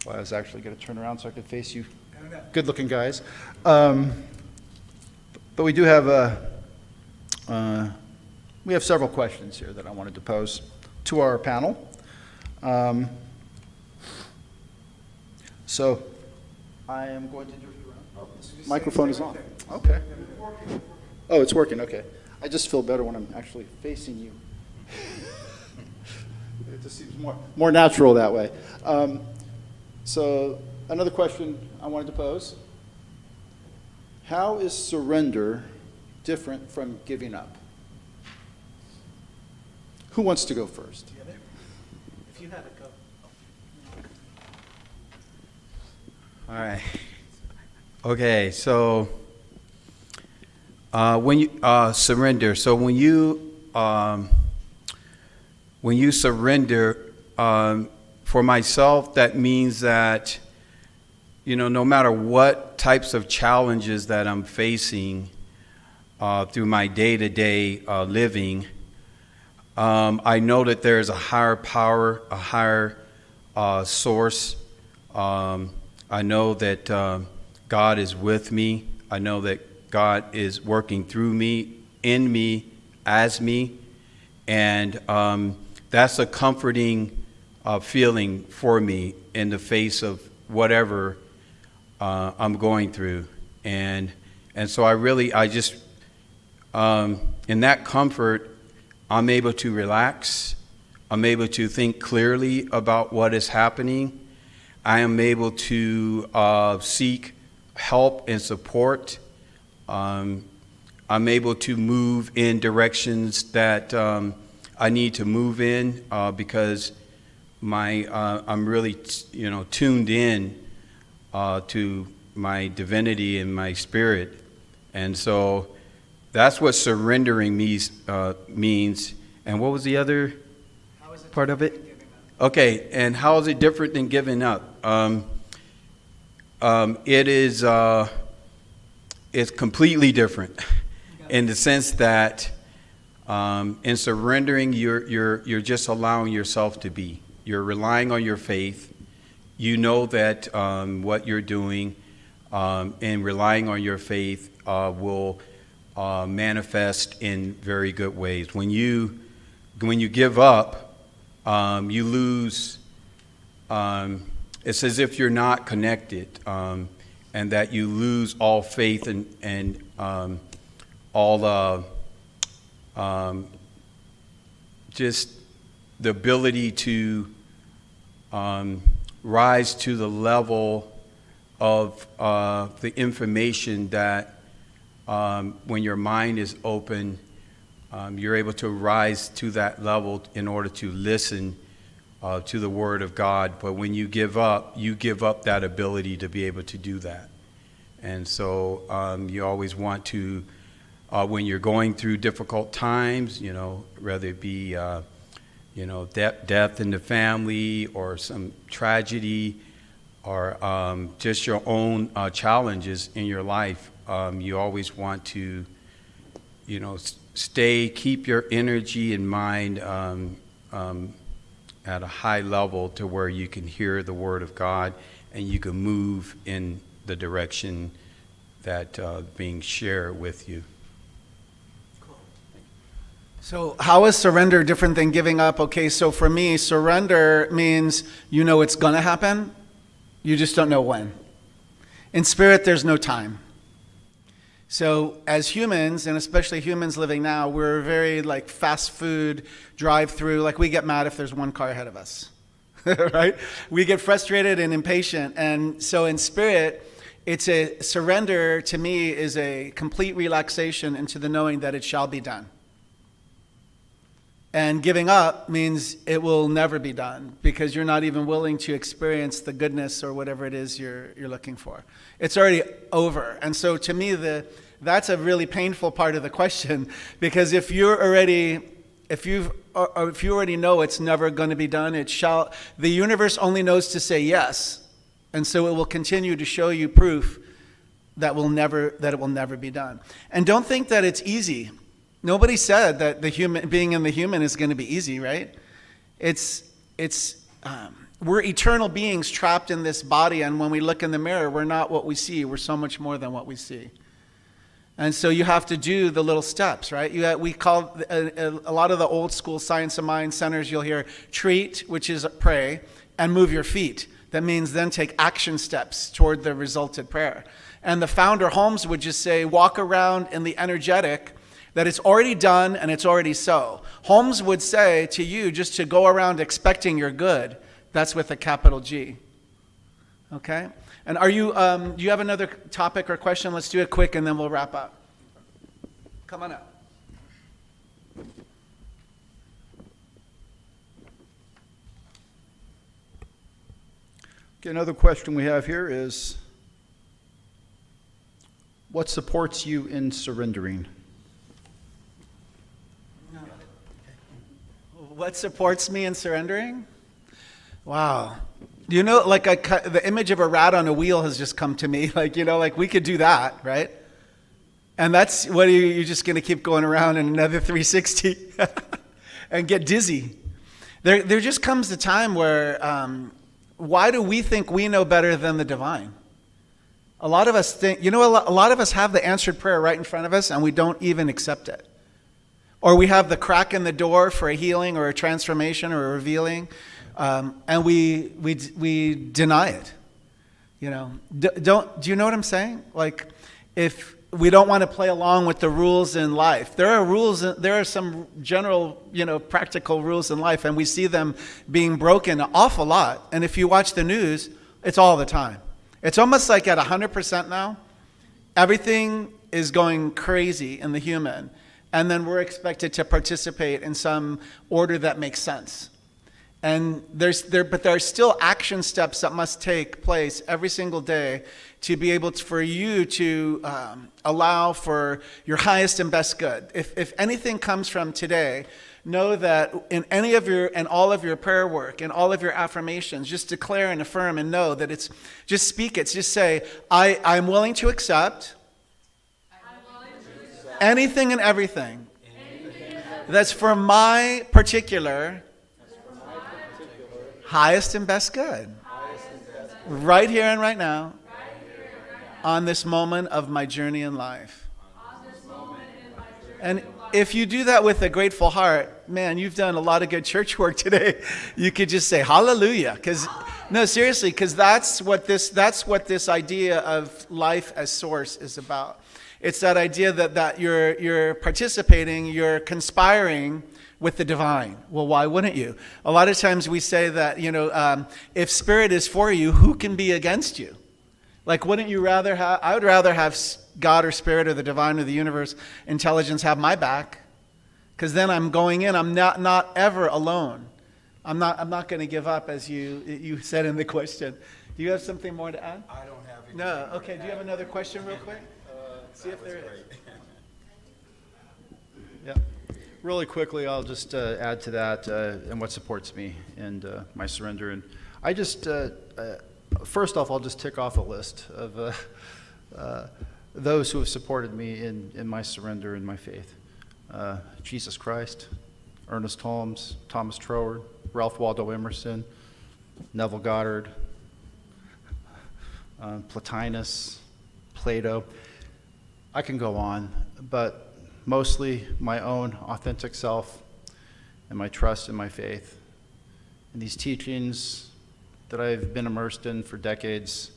Well, I was actually going to turn around so I could face you I don't know. good-looking guys. But we do have we have several questions here that I wanted to pose to our panel. So I am going to drift around. Oh, this microphone is on. Okay. Oh, it's working. Okay. I just feel better when I'm actually facing you. It just seems more natural that way. So another question I wanted to pose. How is surrender different from giving up? Who wants to go first? If you have it, go. All right. Okay, so when you surrender, so when you surrender, for myself, that means that, no matter what types of challenges that I'm facing through my day-to-day living, I know that there is a higher power, a higher source. I know that God is with me. I know that God is working through me, in me, as me. And that's a comforting feeling for me in the face of whatever I'm going through. And so I just, in that comfort, I'm able to relax. I'm able to think clearly about what is happening. I am able to seek help and support. I'm able to move in directions that I need to move in because I'm really, tuned in to my divinity and my spirit. And so That's what surrendering means. And what was the other part of it? Okay, and how is it different than giving up? It is it's completely different in the sense that in surrendering, you're just allowing yourself to be. You're relying on your faith. You know that what you're doing and relying on your faith will manifest in very good ways. When you give up, you lose. It's as if you're not connected, and that you lose all faith and all just the ability to rise to the level of the information that when your mind is open, you're able to rise to that level in order to listen to the Word of God. But when you give up that ability to be able to do that. And so you always want to, when you're going through difficult times, whether it be, death in the family or some tragedy or just your own challenges in your life, you always want to, keep your energy and mind at a high level to where you can hear the Word of God and you can move in the direction that being shared with you. So how is surrender different than giving up? Okay, so for me, surrender means it's going to happen. You just don't know when. In spirit, there's no time. So as humans, and especially humans living now, we're very like fast food, drive-through. Like we get mad if there's one car ahead of us, right? We get frustrated and impatient. And so in spirit, it's a surrender to me is a complete relaxation into the knowing that it shall be done. And giving up means it will never be done because you're not even willing to experience the goodness or whatever it is you're looking for. It's already over. And so to me, that's a really painful part of the question, because if you already know it's never going to be done, the universe only knows to say yes. And so it will continue to show you proof that it will never be done. And don't think that it's easy. Nobody said that being in the human is going to be easy, right? We're eternal beings trapped in this body, and when we look in the mirror, we're not what we see. We're so much more than what we see. And so you have to do the little steps, right? We call a lot of the old school science of mind centers, you'll hear treat, which is pray, and move your feet. That means then take action steps toward the resulted prayer. And the founder, Holmes, would just say, walk around in the energetic, that it's already done and it's already so. Holmes would say to you just to go around expecting you're good. That's with a capital G. Okay? And do you have another topic or question? Let's do it quick and then we'll wrap up. Come on up. Okay, another question we have here is, what supports you in surrendering? What supports me in surrendering? Wow. The image of a rat on a wheel has just come to me. We could do that, right? And that's, what are you're just going to keep going around in another 360 and get dizzy. There just comes a time where, why do we think we know better than the divine? A lot of us think, a lot of us have the answered prayer right in front of us and we don't even accept it. Or we have the crack in the door for a healing or a transformation or a revealing, and we deny it. Do you know what I'm saying? Like, if we don't want to play along with the rules in life, there are some general, practical rules in life, and we see them being broken an awful lot. And if you watch the news, it's all the time. It's almost like at 100% now, everything is going crazy in the human. And then we're expected to participate in some order that makes sense. And there are still action steps that must take place every single day to be able to, for you to allow for your highest and best good. If anything comes from today, know that in any of your and all of your prayer work and all of your affirmations, just declare and affirm and know that it's, just speak it. Just say, I'm willing to accept anything and everything that's for my particular highest and best good. Right here and right now. On this moment of my journey in life. And if you do that with a grateful heart, man, you've done a lot of good church work today. You could just say hallelujah. No, seriously, because that's what this idea of life as source is about. It's that idea that you're participating, you're conspiring with the divine. Well, why wouldn't you? A lot of times we say that, if spirit is for you, who can be against you? Like, wouldn't you rather have, I would rather have God or spirit or the divine or the universe, intelligence have my back, because then I'm going in, I'm not ever alone. I'm not going to give up, as you said in the question. Do you have something more to add? I don't have anything. No, okay, do you have another question real quick? See if there is. Yeah. Really quickly, I'll just add to that and what supports me and my surrender. And I just, first off, I'll just tick off a list of those who have supported me in my surrender and my faith. Jesus Christ, Ernest Holmes, Thomas Troward, Ralph Waldo Emerson, Neville Goddard, Plotinus, Plato. I can go on, but mostly my own authentic self and my trust and my faith. And these teachings that I've been immersed in for decades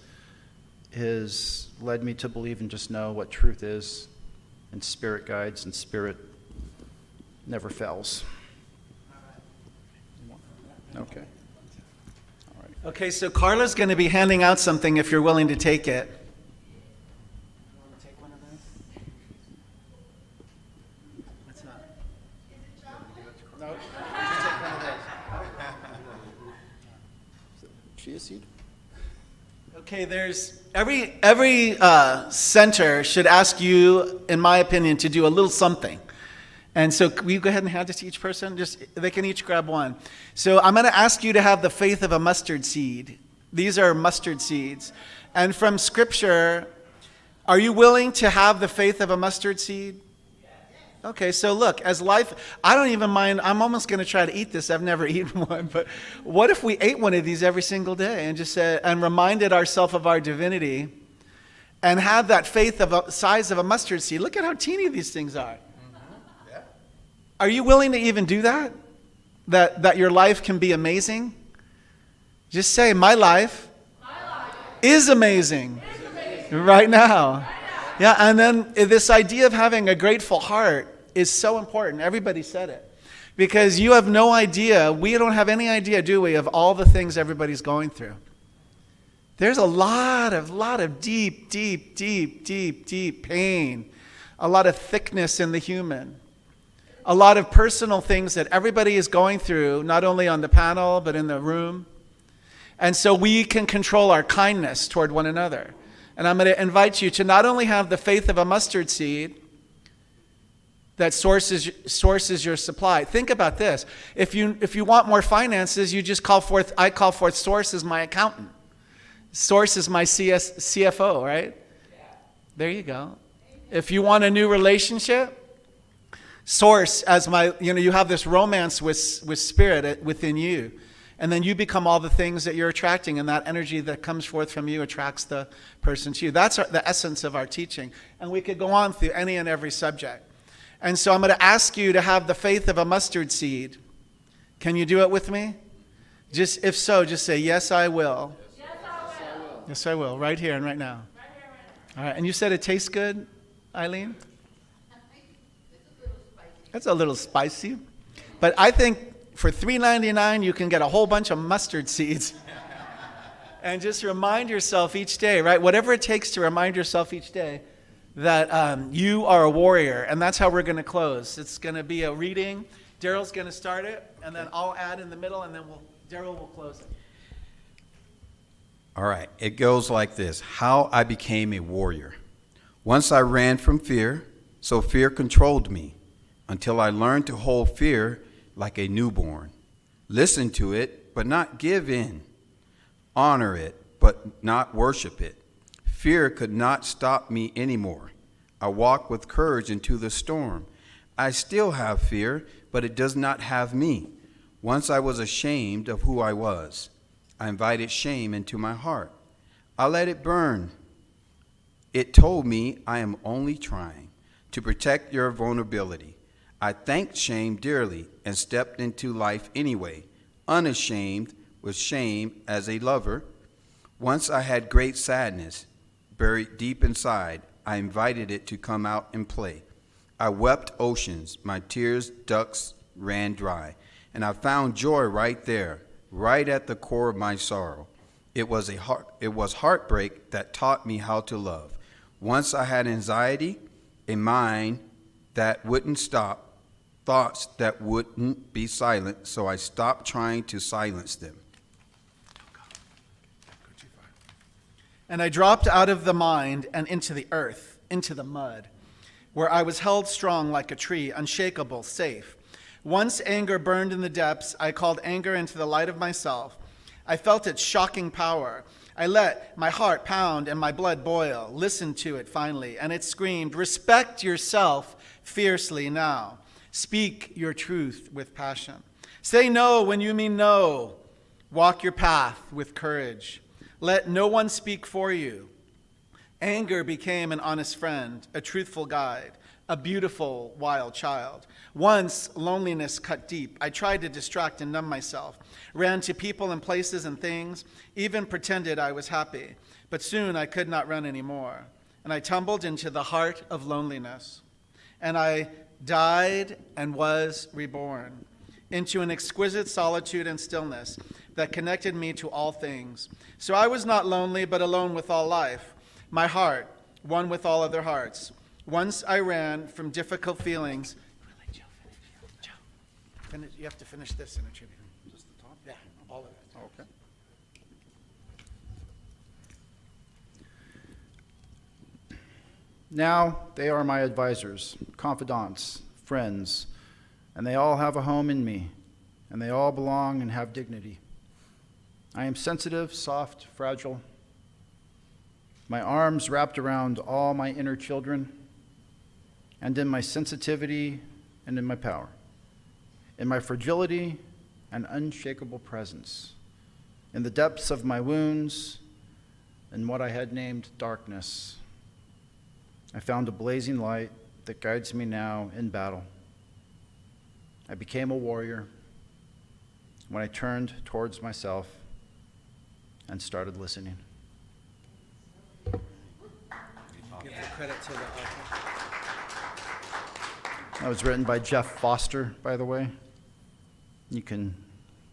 has led me to believe and just know what truth is, and spirit guides, and spirit never fails. Okay. All right. Okay, so Carla's going to be handing out something if you're willing to take it. Chia seed? Okay, there's every center should ask you, in my opinion, to do a little something. And so will you go ahead and hand this to each person? They can each grab one. So I'm going to ask you to have the faith of a mustard seed. These are mustard seeds. And from Scripture, are you willing to have the faith of a mustard seed? Okay, so look, as life, I don't even mind, I'm almost going to try to eat this. I've never eaten one, but what if we ate one of these every single day and just said, and reminded ourselves of our divinity and had that faith of a size of a mustard seed? Look at how teeny these things are. Yeah. Are you willing to even do that? That your life can be amazing? Just say, my life is amazing right now. Yeah, and then this idea of having a grateful heart is so important. Everybody said it. Because you have no idea, we don't have any idea, do we, of all the things everybody's going through. There's a lot of deep pain, a lot of thickness in the human, a lot of personal things that everybody is going through, not only on the panel, but in the room. And so we can control our kindness toward one another. And I'm going to invite you to not only have the faith of a mustard seed that sources your supply. Think about this. If you want more finances, you just I call forth Source as my accountant. Source is my CFO, right? There you go. If you want a new relationship, Source as you have this romance with spirit within you. And then you become all the things that you're attracting, and that energy that comes forth from you attracts the person to you. That's the essence of our teaching. And we could go on through any and every subject. And so I'm going to ask you to have the faith of a mustard seed. Can you do it with me? If so, just say, yes, I will. Yes, I will. Yes, I will. Right here and right now. All right. And you said it tastes good, Eileen? That's a little spicy. But I think for $3.99, you can get a whole bunch of mustard seeds. And just remind yourself each day, right? Whatever it takes to remind yourself each day that you are a warrior. And that's how we're going to close. It's going to be a reading. Darryl's going to start it, and then I'll add in the middle, and then Darryl will close it. All right, it goes like this. How I became a warrior. Once I ran from fear, so fear controlled me, until I learned to hold fear like a newborn. Listen to it, but not give in. Honor it, but not worship it. Fear could not stop me anymore. I walk with courage into the storm. I still have fear, but it does not have me. Once I was ashamed of who I was. I invited shame into my heart. I let it burn. It told me I am only trying to protect your vulnerability. I thanked shame dearly and stepped into life anyway, unashamed with shame as a lover. Once I had great sadness buried deep inside. I invited it to come out and play. I wept oceans. My tears ducts ran dry. And I found joy right there, right at the core of my sorrow. It was heartbreak that taught me how to love. Once I had anxiety, a mind that wouldn't stop, thoughts that wouldn't be silent, so I stopped trying to silence them. And I dropped out of the mind and into the earth, into the mud, where I was held strong like a tree, unshakable, safe. Once anger burned in the depths, I called anger into the light of myself. I felt its shocking power. I let my heart pound and my blood boil, listened to it finally, and it screamed, "Respect yourself fiercely now. Speak your truth with passion. Say no when you mean no. Walk your path with courage. Let no one speak for you." Anger became an honest friend, a truthful guide, a beautiful, wild child. Once loneliness cut deep. I tried to distract and numb myself, ran to people and places and things, even pretended I was happy. But soon I could not run anymore, and I tumbled into the heart of loneliness. And I died and was reborn into an exquisite solitude and stillness that connected me to all things. So I was not lonely, but alone with all life. My heart, one with all other hearts. Once I ran from difficult feelings. You have to finish this in a tribute. Just the top? Yeah, all of it. Okay. Now they are my advisors, confidants, friends, and they all have a home in me, and they all belong and have dignity. I am sensitive, soft, fragile. My arms wrapped around all my inner children, and in my sensitivity and in my power, in my fragility and unshakable presence, in the depths of my wounds and what I had named darkness. I found a blazing light that guides me now in battle. I became a warrior when I turned towards myself and started listening. Give the credit to the author. That was written by Jeff Foster, by the way. You can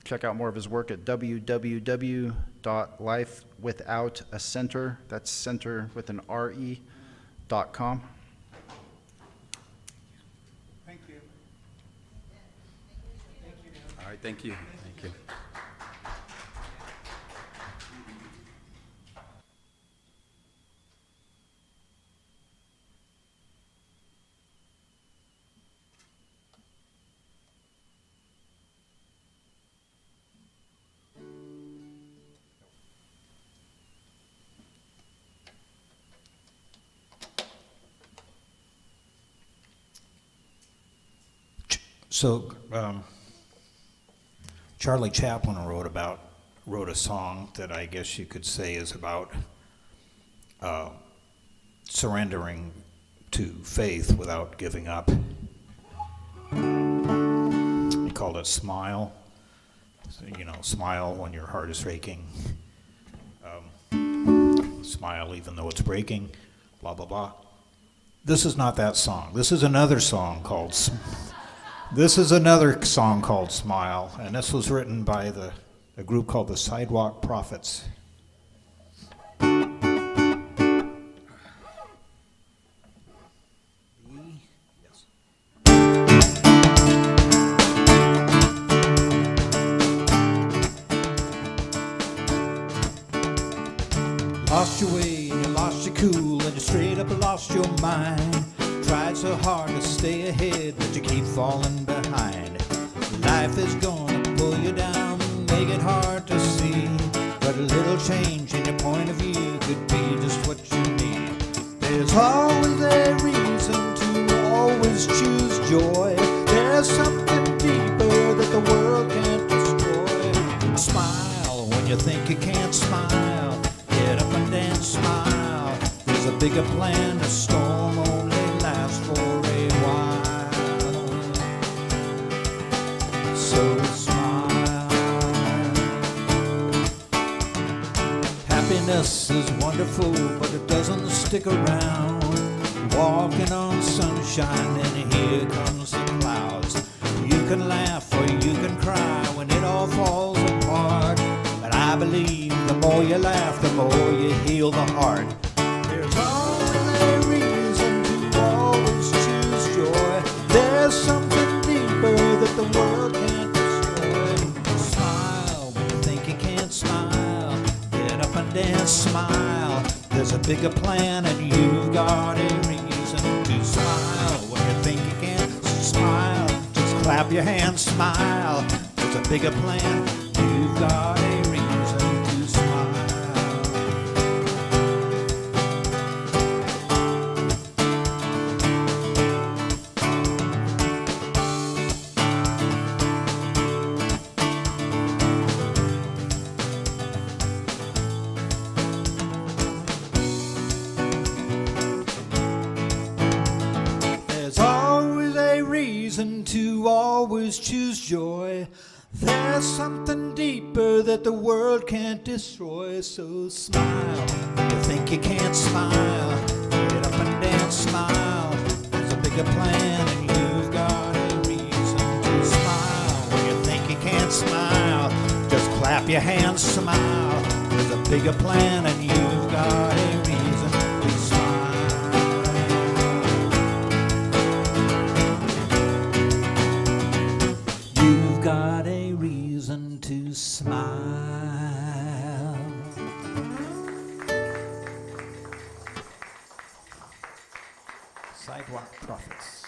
check out more of his work at www.lifewithoutacenter, that's center with an RE.com. Thank you. All right, thank you. Thank you. So, Charlie Chaplin wrote a song that I guess you could say is about surrendering to faith without giving up. He called it Smile. So, smile when your heart is aching. Smile even though it's breaking. Blah, blah, blah. This is not that song. This is another song called Smile, and this was written by a group called the Sidewalk Prophets. when you straight up lost your mind. Tried so hard to stay ahead, but you keep falling behind. Life is gonna pull you down, make it hard to see. But a little change in your point of view could be just what you need. There's always a reason to always choose joy. There's something deeper that the world can't destroy. Smile when you think you can't smile. Get up and dance, smile. There's a bigger plan, a storm only lasts for a while. So smile. Happiness is wonderful, but it doesn't stick around. Walking on sunshine, and here comes the clouds. You can laugh or you can cry when it all falls apart. But I believe the more you laugh, the more you heal the heart. There's always a reason to always choose joy. There's something deeper that the world can't destroy. Smile when you think you can't smile. Get up and dance, smile. There's a bigger plan and you've got a reason to smile. When you think you can't smile, just clap your hands, smile. There's a bigger plan, you've got a reason to smile. There's always a reason to always choose joy. There's something deeper that the world can't destroy. So smile when you think you can't smile. Get up and dance, smile. There's a bigger plan and you've got a reason to smile. When you think you can't smile, just clap your hands, smile. There's a bigger plan and you've got a reason to smile. You've got a reason to smile. Sidewalk Prophets.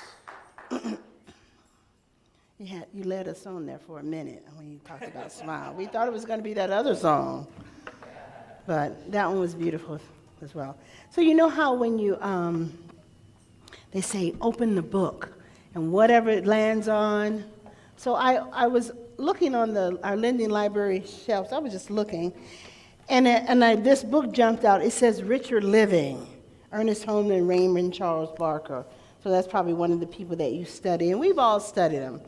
You led us on there for a minute when you talked about smile. We thought it was going to be that other song, but that one was beautiful as well. So you know how when you, they say open the book, and whatever it lands on. So I was looking on our Linden Library shelves. I was just looking, and this book jumped out. It says Richer Living, Ernest Holman, Raymond Charles Barker. So that's probably one of the people that you study, and we've all studied them.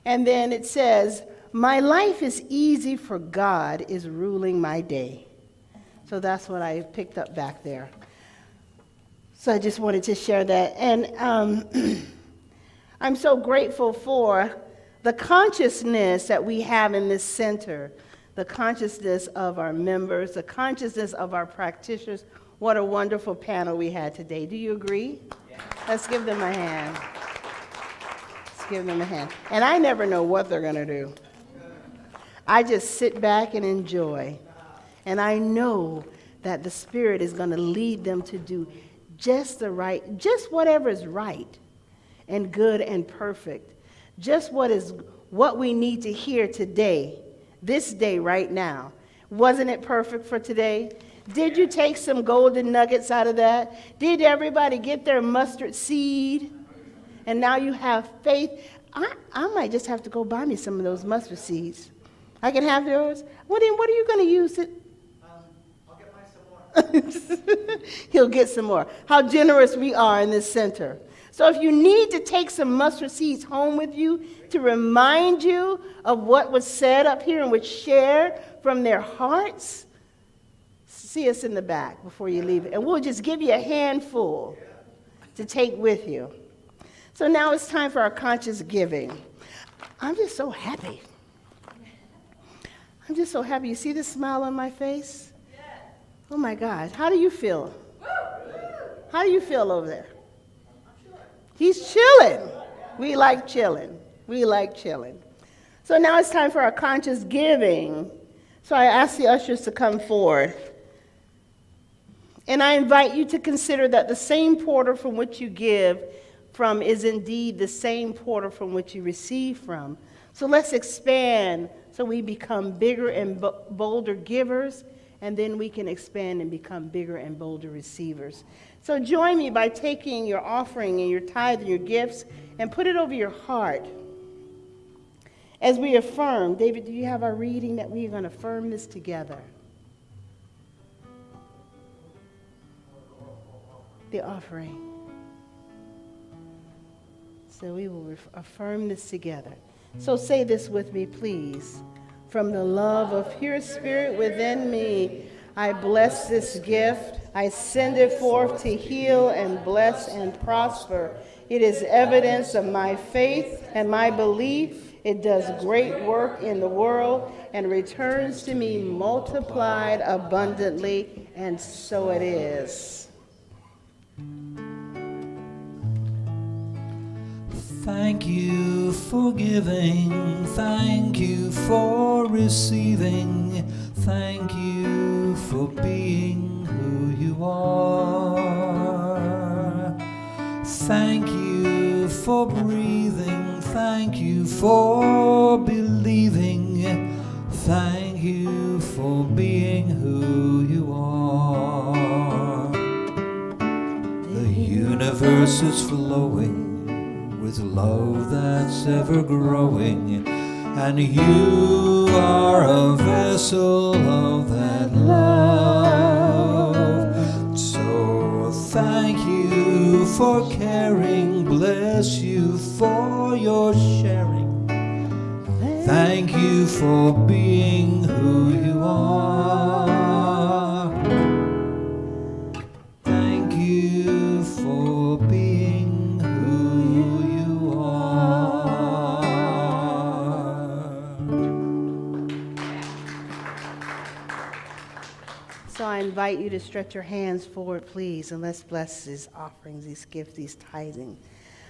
And then it says, my life is easy for God is ruling my day. So that's what I picked up back there. So I just wanted to share that. And I'm so grateful for the consciousness that we have in this center, the consciousness of our members, the consciousness of our practitioners. What a wonderful panel we had today. Do you agree? Yeah. Let's give them a hand. Let's give them a hand. And I never know what they're going to do. I just sit back and enjoy. And I know that the Spirit is going to lead them to do just whatever is right and good and perfect. Just what we need to hear today, this day right now. Wasn't it perfect for today? Did you take some golden nuggets out of that? Did everybody get their mustard seed? And now you have faith. I might just have to go buy me some of those mustard seeds. I can have yours? What are you going to use it? I'll get mine some more. He'll get some more. How generous we are in this center. So if you need to take some mustard seeds home with you to remind you of what was said up here and was shared from their hearts, see us in the back before you leave. And we'll just give you a handful to take with you. So now it's time for our conscious giving. I'm just so happy. I'm just so happy. You see the smile on my face? Oh my God. How do you feel? How do you feel over there? He's chilling. We like chilling. We like chilling. So now it's time for our conscious giving. So I ask the ushers to come forward. And I invite you to consider that the same portal from which you give from is indeed the same portal from which you receive from. So let's expand so we become bigger and bolder givers, and then we can expand and become bigger and bolder receivers. So join me by taking your offering and your tithe and your gifts and put it over your heart. As we affirm, David, do you have our reading that we are going to affirm this together? The offering. So we will affirm this together. So say this with me, please. From the love of pure spirit within me, I bless this gift. I send it forth to heal and bless and prosper. It is evidence of my faith and my belief. It does great work in the world and returns to me multiplied abundantly, and so it is. Thank you for giving, thank you for receiving, thank you for being who you are. Thank you for breathing, thank you for believing, thank you for being who you are. The universe is flowing with love that's ever growing, and you are a vessel of that love. So thank you for caring, bless you for your sharing. Thank you for being who you are. Thank you for being who you are. So I invite you to stretch your hands forward, please, and let's bless these offerings, these gifts, these tithing.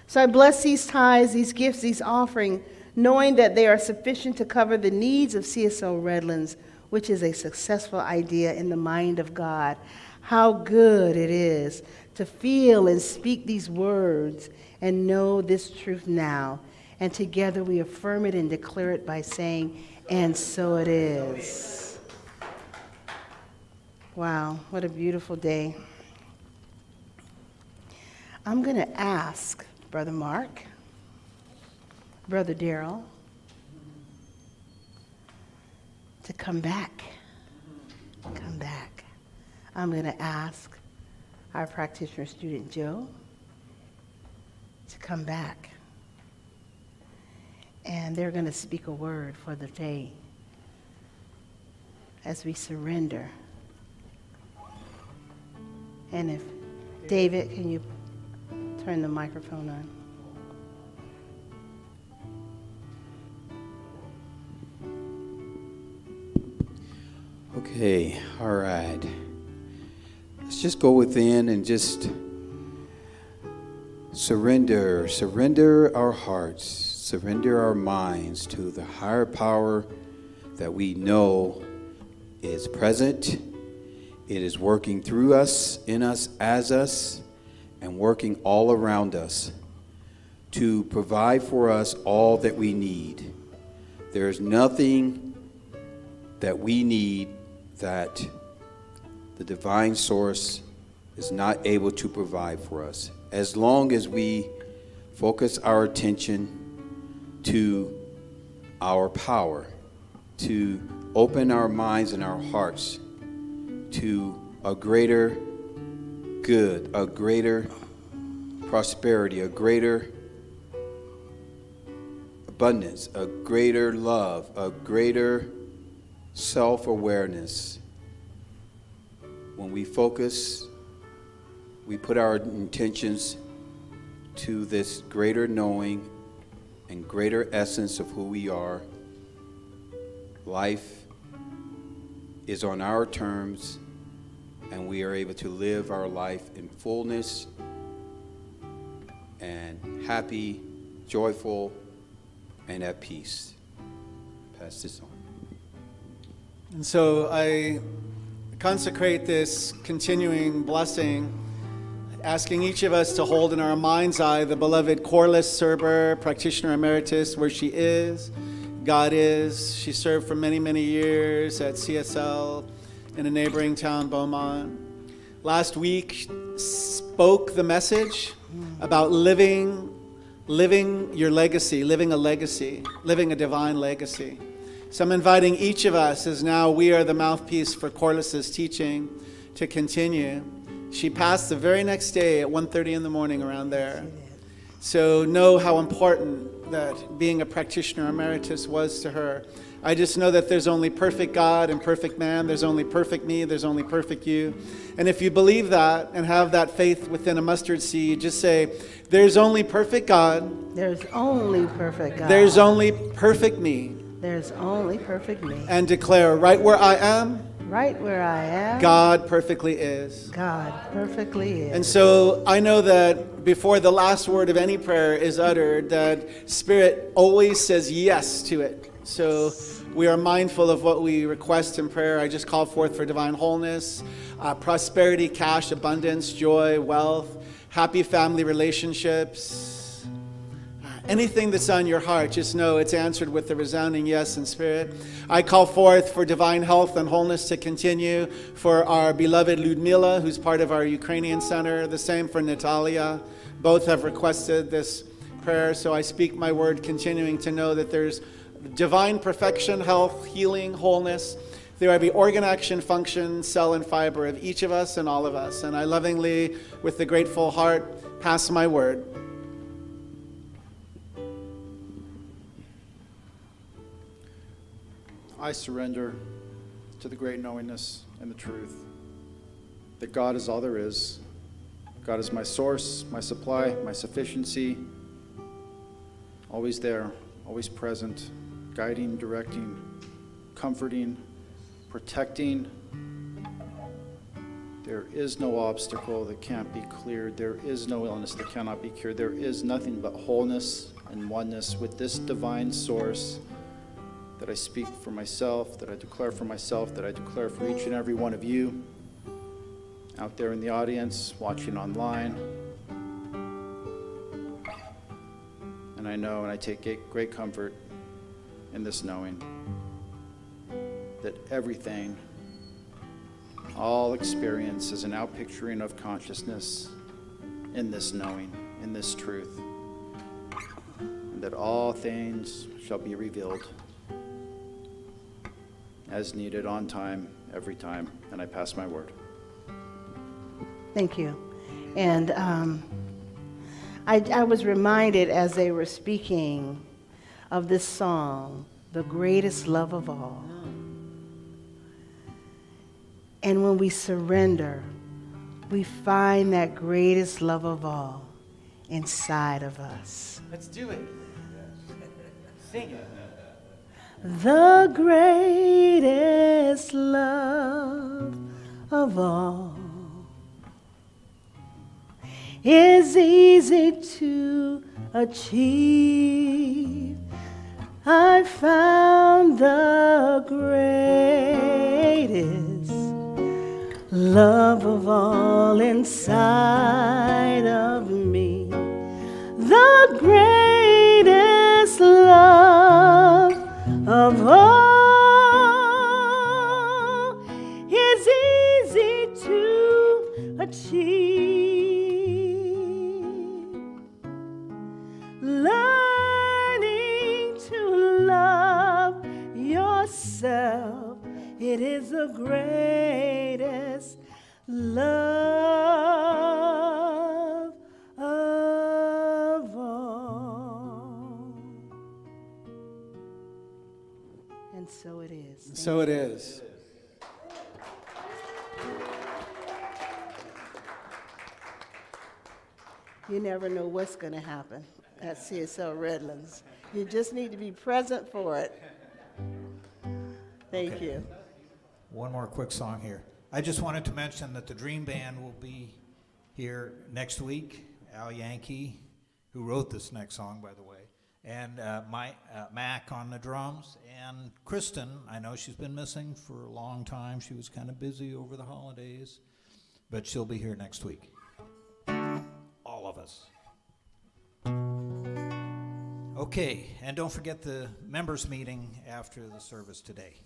So I bless these tithes, these gifts, these offerings, knowing that they are sufficient to cover the needs of CSL Redlands, which is a successful idea in the mind of God. How good it is to feel and speak these words and know this truth now. And together we affirm it and declare it by saying, and so it is. Wow, what a beautiful day. I'm going to ask Brother Mark, Brother Darryl, to come back. Come back. I'm going to ask our practitioner student, Joe, to come back. And they're going to speak a word for the day as we surrender. And if, David, can you turn the microphone on? Okay, all right. Let's just go within and just surrender our hearts, surrender our minds to the higher power that we know is present. It is working through us, in us, as us, and working all around us to provide for us all that we need. There is nothing that we need that the divine source is not able to provide for us. As long as we focus our attention to our power, to open our minds and our hearts to a greater good, a greater prosperity, a greater abundance, a greater love, a greater self-awareness. When we focus, we put our intentions to this greater knowing and greater essence of who we are. Life is on our terms, and we are able to live our life in fullness and happy, joyful, and at peace. Pass this on. And so I consecrate this continuing blessing, asking each of us to hold in our mind's eye the beloved Corliss Serber, Practitioner Emeritus, where she is, God is. She served for many, many years at CSL in a neighboring town, Beaumont. Last week, spoke the message about living your legacy, living a legacy, living a divine legacy. So I'm inviting each of us, as now we are the mouthpiece for Corliss's teaching, to continue. She passed the very next day at 1:30 in the morning, around there. So know how important that being a practitioner emeritus was to her. I just know that there's only perfect God and perfect man. There's only perfect me. There's only perfect you. And if you believe that and have that faith within a mustard seed, just say, there's only perfect God. There's only perfect God. There's only perfect me. There's only perfect me. And declare, right where I am, Right where I am, God perfectly is. God perfectly is. And so I know that before the last word of any prayer is uttered, that Spirit always says yes to it. So we are mindful of what we request in prayer. I just call forth for divine wholeness, prosperity, cash, abundance, joy, wealth, happy family relationships. Anything that's on your heart, just know it's answered with a resounding yes in spirit. I call forth for divine health and wholeness to continue for our beloved Ludmila, who's part of our Ukrainian center. The same for Natalia. Both have requested this prayer, so I speak my word continuing to know that there's divine perfection, health, healing, wholeness through every organ, action, function, cell, and fiber of each of us and all of us. And I lovingly, with a grateful heart, pass my word. I surrender to the great knowingness and the truth that God is all there is. God is my source, my supply, my sufficiency, always there, always present, guiding, directing, comforting, protecting. There is no obstacle that can't be cleared. There is no illness that cannot be cured. There is nothing but wholeness and oneness with this divine source that I speak for myself, that I declare for myself, that I declare for each and every one of you out there in the audience, watching online. And I know and I take great comfort in this knowing that everything, all experience is an outpicturing of consciousness in this knowing, in this truth, and that all things shall be revealed as needed, on time, every time, and I pass my word. Thank you. And I was reminded as they were speaking of this song, The Greatest Love of All. And when we surrender, we find that greatest love of all inside of us. Let's do it. Sing it. The greatest love of all is easy to achieve. I found the greatest love of all inside of me. The greatest love of all is easy to achieve. Learning to love yourself, it is the greatest love of all. And so it is. So it is. You never know what's going to happen at CSL Redlands. You just need to be present for it. Thank you. One more quick song here. I just wanted to mention that the Dream Band will be here next week. Al Yankee, who wrote this next song, by the way, and Mac on the drums. And Kristen, I know she's been missing for a long time. She was kind of busy over the holidays, but she'll be here next week. All of us. Okay, and don't forget the members meeting after the service today.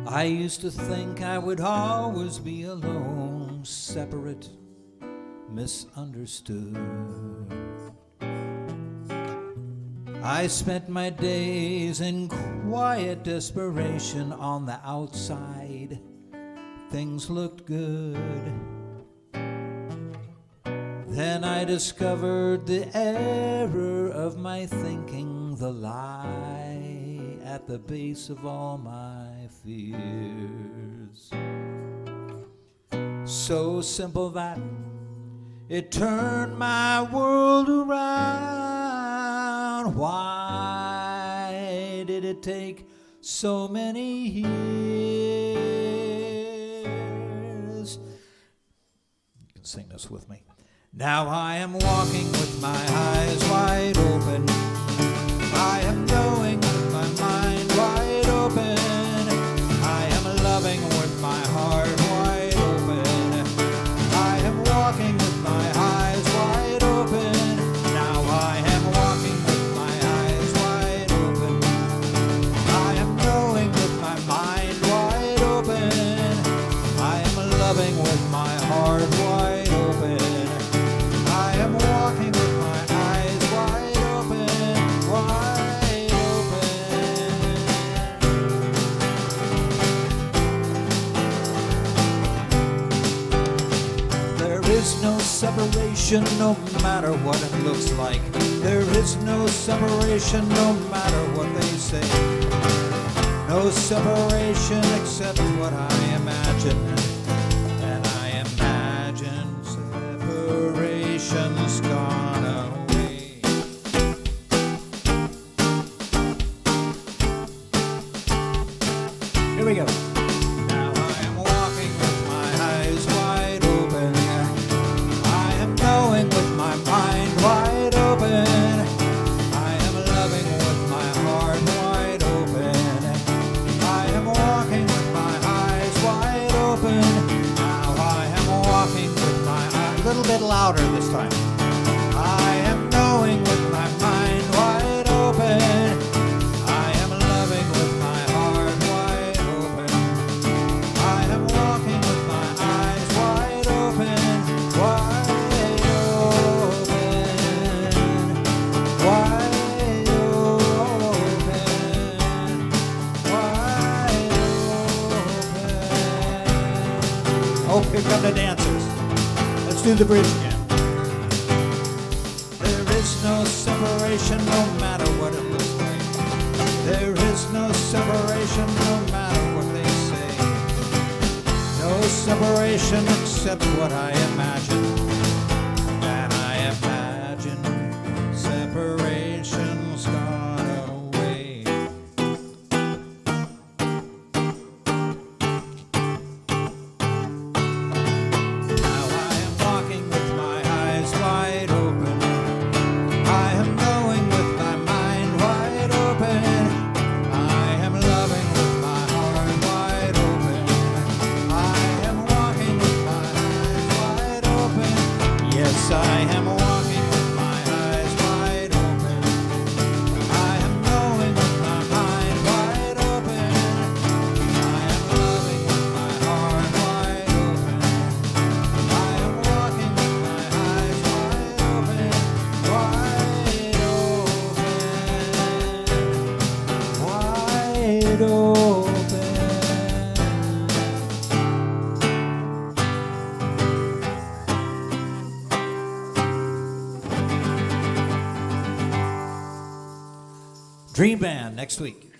I used to think I would always be alone, separate, misunderstood. I spent my days in quiet desperation. On the outside, things looked good. Then I discovered the error of my thinking, the lie at the base of all my fears. So simple that it turned my world around. Why did it take so many years? You can sing this with me. Now I am walking with my eyes wide open. I am going with my mind wide open. I am loving with my heart wide open. I am walking with my eyes wide open. Now I am walking with my eyes wide open. I am going with my mind wide open. I am loving with my heart wide open. I am walking with my eyes wide open, wide open. There is no separation, no matter what it looks like. There is no separation, no matter what they say. No separation except what I imagine. And I imagine separation's gone away. Here we go. Now I am walking with my eyes wide open. I am going with my mind wide open. I am loving with my heart wide open. I am walking with my eyes wide open. Now I am walking with my eyes. A little bit louder this time. I am going with my mind wide open. I am loving with my heart wide open. I am walking with my eyes wide open, wide open, wide open, wide open. Oh, here come the dancers. Let's do the bridge again. There is no separation, no matter what it looks like. There is no separation, no matter what they say. No separation except what I imagine. And I imagine separation's gone away. Now I am walking with my eyes wide open. I am going with my mind wide open. I am loving with my heart wide open. I am walking with my eyes wide open. Yes, I am walking with my eyes wide open. I am going with my mind wide open. I am loving with my heart wide open. I am walking with my eyes wide open, wide open, wide open. Dream Band next week.